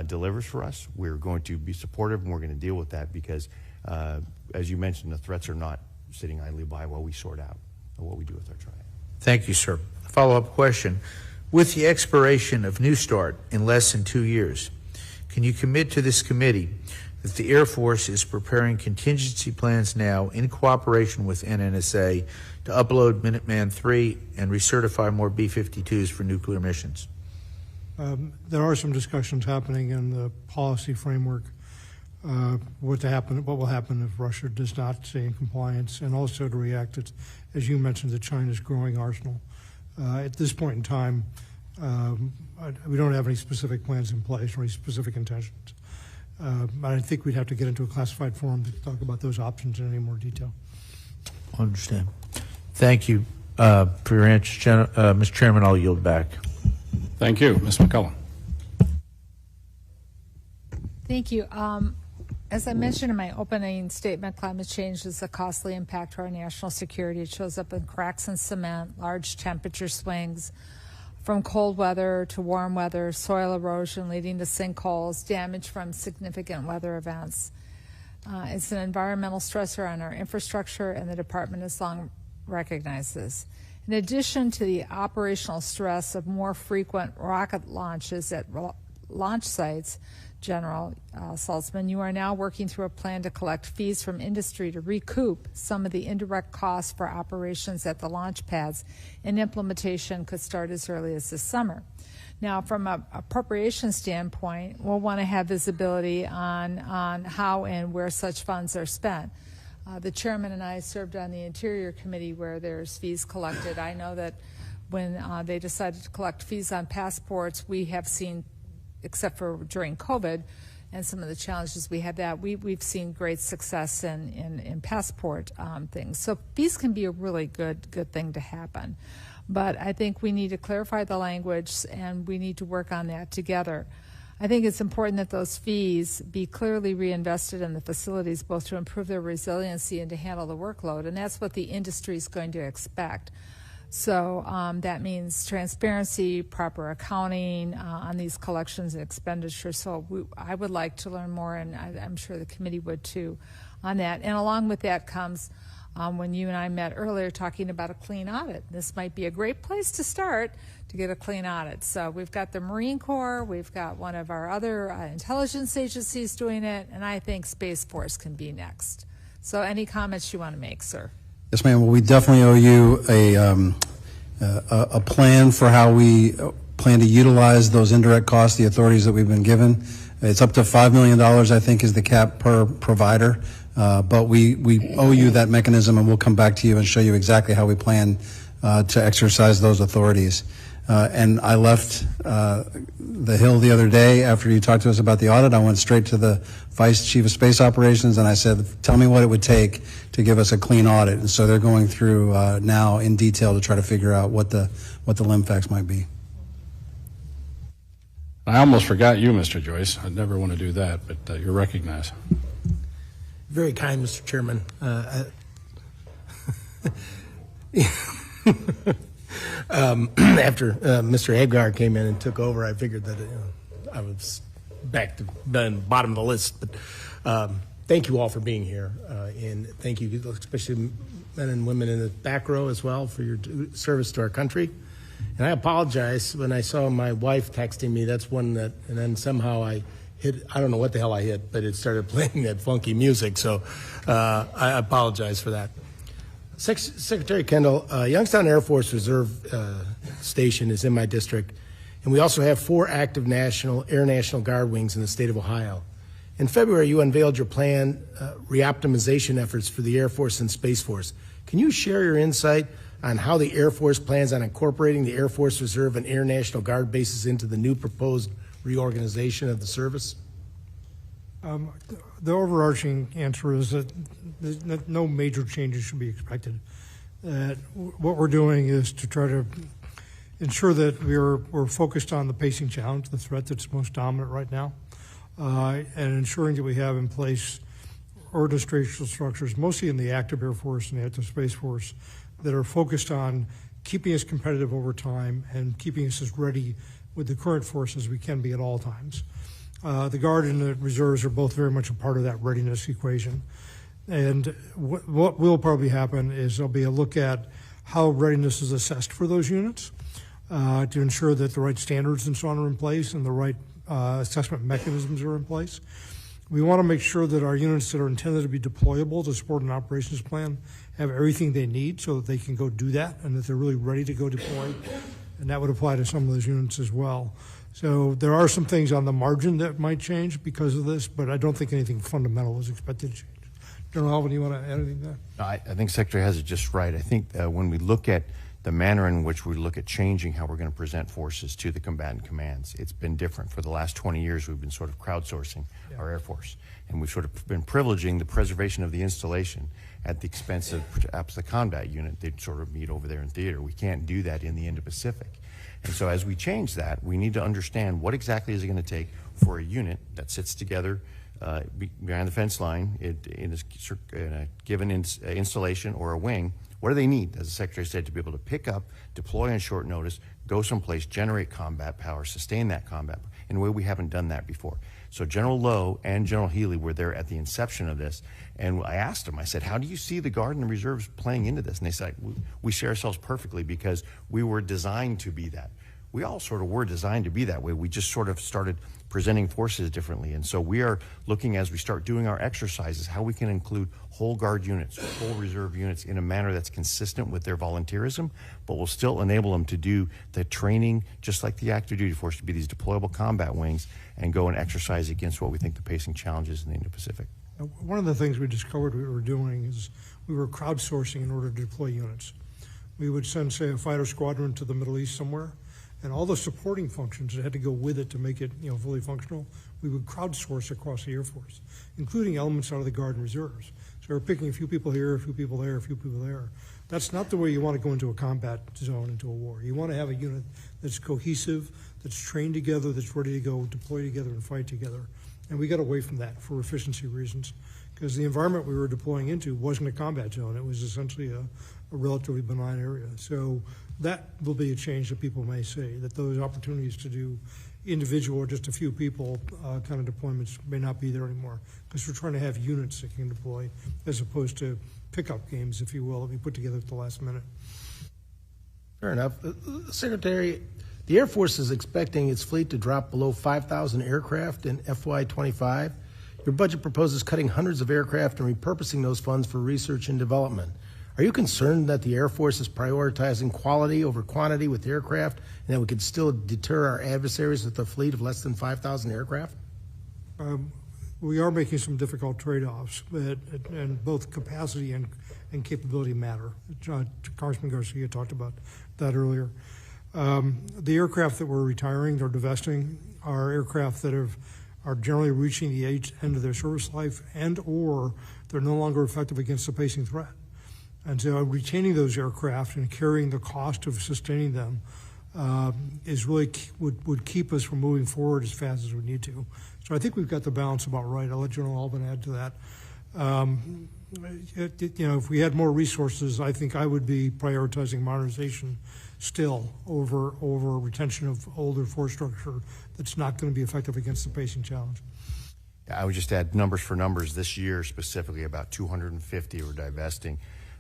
delivers for us, we're going to be supportive, and we're going to deal with that because, as you mentioned, the threats are not sitting idly by while we sort out what we do with our triad. Thank you, sir. Follow-up question. With the expiration of New START in less than 2 years, can you commit to this committee that the Air Force is preparing contingency plans now in cooperation with NNSA to upload Minuteman III and recertify more B-52s for nuclear missions? There are some discussions happening in the policy framework. What will happen if Russia does not stay in compliance, and also to react, as you mentioned, to China's growing arsenal. At this point in time, we don't have any specific plans in place or any specific intentions. I think we'd have to get into a classified forum to talk about those options in any more detail. I understand. Thank you for your answer, Mr. Chairman. I'll yield back. Thank you. Ms. McCollum. Thank you. As I mentioned in my opening statement, climate change is a costly impact to our national security. It shows up in cracks in cement, large temperature swings, from cold weather to warm weather, soil erosion leading to sinkholes, damage from significant weather events. It's an environmental stressor on our infrastructure, and the department has long recognized this. In addition to the operational stress of more frequent rocket launches at launch sites, General Saltzman, you are now working through a plan to collect fees from industry to recoup some of the indirect costs for operations at the launch pads, and implementation could start as early as this summer. Now, from an appropriation standpoint, we'll want to have visibility on how and where such funds are spent. The chairman and I served on the Interior Committee where there's fees collected. I know that when they decided to collect fees on passports, we have seen, except for during COVID and some of the challenges we had, that we've seen great success in passport things. So fees can be a really good thing to happen. But I think we need to clarify the language, and we need to work on that together. I think it's important that those fees be clearly reinvested in the facilities, both to improve their resiliency and to handle the workload, and that's what the industry is going to expect. So that means transparency, proper accounting on these collections and expenditures. So I would like to learn more, and I'm sure the committee would too, on that. And along with that comes when you and I met earlier talking about a clean audit. This might be a great place to start to get a clean audit. So we've got the Marine Corps, we've got one of our other intelligence agencies doing it, and I think Space Force can be next. So any comments you want to make, sir? Yes, ma'am. Well, we definitely owe you a plan for how we plan to utilize those indirect costs, the authorities that we've been given. It's up to $5 million, I think, is the cap per provider. But we owe you that mechanism, and we'll come back to you and show you exactly how we plan to exercise those authorities. And I left the Hill the other day after you talked to us about the audit. I went straight to the Vice Chief of Space Operations, and I said, tell me what it would take to give us a clean audit. And so they're going through now in detail to try to figure out what the LIMFACs might be. I almost forgot you, Mr. Joyce. I'd never want to do that, but you're recognized. Very kind, Mr. Chairman. After Mr. Hagar came in and took over, I figured that I was back to the bottom of the list. But thank you all for being here, and thank you, especially men and women in the back row as well, for your service to our country. And I apologize when I saw my wife texting me. That's one that, and then somehow I hit, I don't know what the hell I hit, but it started playing that funky music. So I apologize for that. Secretary Kendall, Youngstown Air Force Reserve Station is in my district, and we also have 4 active Air National Guard wings in the state of Ohio. In February, you unveiled your planned reoptimization efforts for the Air Force and Space Force. Can you share your insight on how the Air Force plans on incorporating the Air Force Reserve and Air National Guard bases into the new proposed reorganization of the service? The overarching answer is that no major changes should be expected. What we're doing is to try to ensure that we're focused on the pacing challenge, the threat that's most dominant right now, and ensuring that we have in place organizational structures, mostly in the active Air Force and the active Space Force, that are focused on keeping us competitive over time and keeping us as ready with the current force as we can be at all times. The Guard and the Reserves are both very much a part of that readiness equation. And what will probably happen is there'll be a look at how readiness is assessed for those units to ensure that the right standards and so on are in place and the right assessment mechanisms are in place. We want to make sure that our units that are intended to be deployable to support an operations plan have everything they need so that they can go do that and that they're really ready to go deploy. And that would apply to some of those units as well. So there are some things on the margin that might change because of this, but I don't think anything fundamental is expected to change. General Alvin, do you want to add anything to that? No, I think Secretary has it just right. I think when we look at the manner in which we look at changing how we're going to present forces to the combatant commands, it's been different. For the last 20 years, we've been sort of crowdsourcing our Air Force, and we've sort of been privileging the preservation of the installation at the expense of perhaps the combat unit. They'd sort of meet over there in theater. We can't do that in the Indo-Pacific. And so as we change that, we need to understand what exactly is it going to take for a unit that sits together behind the fence line in a given installation or a wing. What do they need, as the Secretary said, to be able to pick up, deploy on short notice, go someplace, generate combat power, sustain that combat in a way we haven't done that before. So General Lowe and General Healy were there at the inception of this, and I asked them, I said, how do you see the Guard and the Reserves playing into this? And they said, we see ourselves perfectly because we were designed to be that. We all sort of were designed to be that way. We just sort of started presenting forces differently. And so we are looking, as we start doing our exercises, how we can include whole Guard units, whole Reserve units in a manner that's consistent with their volunteerism, but will still enable them to do the training, just like the active duty force, to be these deployable combat wings and go and exercise against what we think the pacing challenges in the Indo-Pacific. One of the things we discovered we were doing is we were crowdsourcing in order to deploy units. We would send, say, a fighter squadron to the Middle East somewhere, And all the supporting functions that had to go with it to make it, fully functional, we would crowdsource across the Air Force, including elements out of the Guard and Reserves. So we're picking a few people here, a few people there, a few people there. That's not the way you want to go into a combat zone, into a war. You want to have a unit that's cohesive, that's trained together, that's ready to go deploy together and fight together. And we got away from that for efficiency reasons, because the environment we were deploying into wasn't a combat zone. It was essentially a relatively benign area. So that will be a change that people may see, that those opportunities to do individual or just a few people kind of deployments may not be there anymore, because we're trying to have units that can deploy as opposed to pickup games, if you will, that we put together at the last minute. Fair enough. Secretary, the Air Force is expecting its fleet to drop below 5,000 aircraft in FY25. Your budget proposes cutting hundreds of aircraft and repurposing those funds for research and development. Are you concerned that the Air Force is prioritizing quality over quantity with aircraft and that we could still deter our adversaries with a fleet of less than 5,000 aircraft? We are making some difficult trade-offs, and both capacity and capability matter. Congressman Garcia talked about that earlier. The aircraft that we're retiring or divesting are aircraft that are generally reaching the end of their service life, and or they're no longer effective against the pacing threat. And so retaining those aircraft and carrying the cost of sustaining them is really would keep us from moving forward as fast as we need to. So I think we've got the balance about right. I'll let General Albin add to that. If we had more resources, I think I would be prioritizing modernization still over retention of older force structure that's not going to be effective against the pacing challenge. I would just add numbers for numbers. This year specifically, about 250 we're divesting.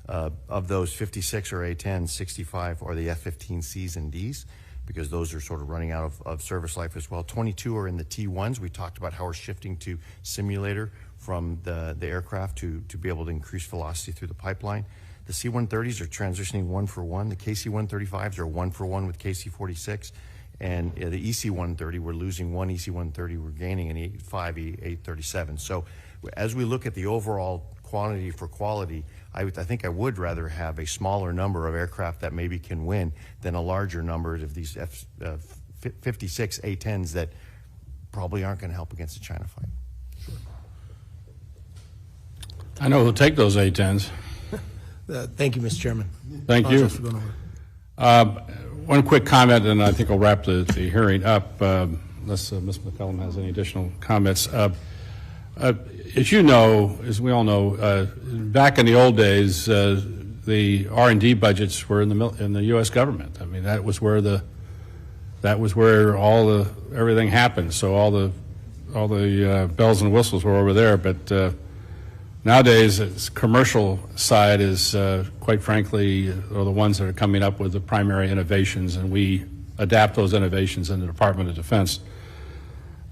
Of those, 56 are A-10s, 65 are the F-15Cs and Ds, because those are sort of running out of service life as well. 22 are in the T-1s. We talked about how we're shifting to simulator from the aircraft to be able to increase velocity through the pipeline. The C-130s are transitioning 1-for-1. The KC-135s are 1-for-1 with KC-46. And the EC-130, we're losing one EC-130, we're gaining an 5 E-837. So as we look at the overall quantity for quality, I think I would rather have a smaller number of aircraft that maybe can win than a larger number of these 56 A-10s that probably aren't going to help against the China fight. Sure. I know who'll take those A-10s. Thank you, Mr. Chairman. Thank you. One quick comment, and I think I'll wrap the hearing up, unless Ms. McCollum has any additional comments. As you know, as we all know, back in the old days, the R&D budgets were in the U.S. government. I mean, that was where everything happened. So all the bells and whistles were over there. But nowadays, its commercial side is, quite frankly, are the ones that are coming up with the primary innovations, and we adapt those innovations in the Department of Defense.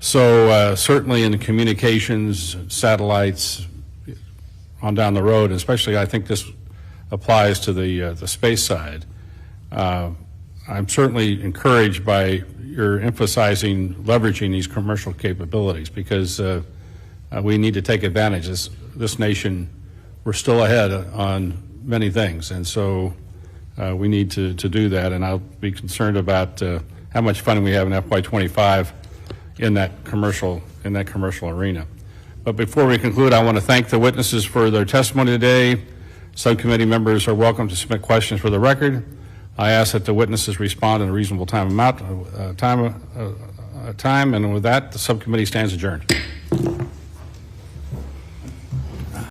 So certainly in the communications, satellites, on down the road, especially I think this applies to the space side. I'm certainly encouraged by your emphasizing leveraging these commercial capabilities, because we need to take advantage. This nation, we're still ahead on many things, and so we need to do that. And I'll be concerned about how much funding we have in FY25 in that commercial arena. But before we conclude, I want to thank the witnesses for their testimony today. Subcommittee members are welcome to submit questions for the record. I ask that the witnesses respond in a reasonable time, and with that, the subcommittee stands adjourned.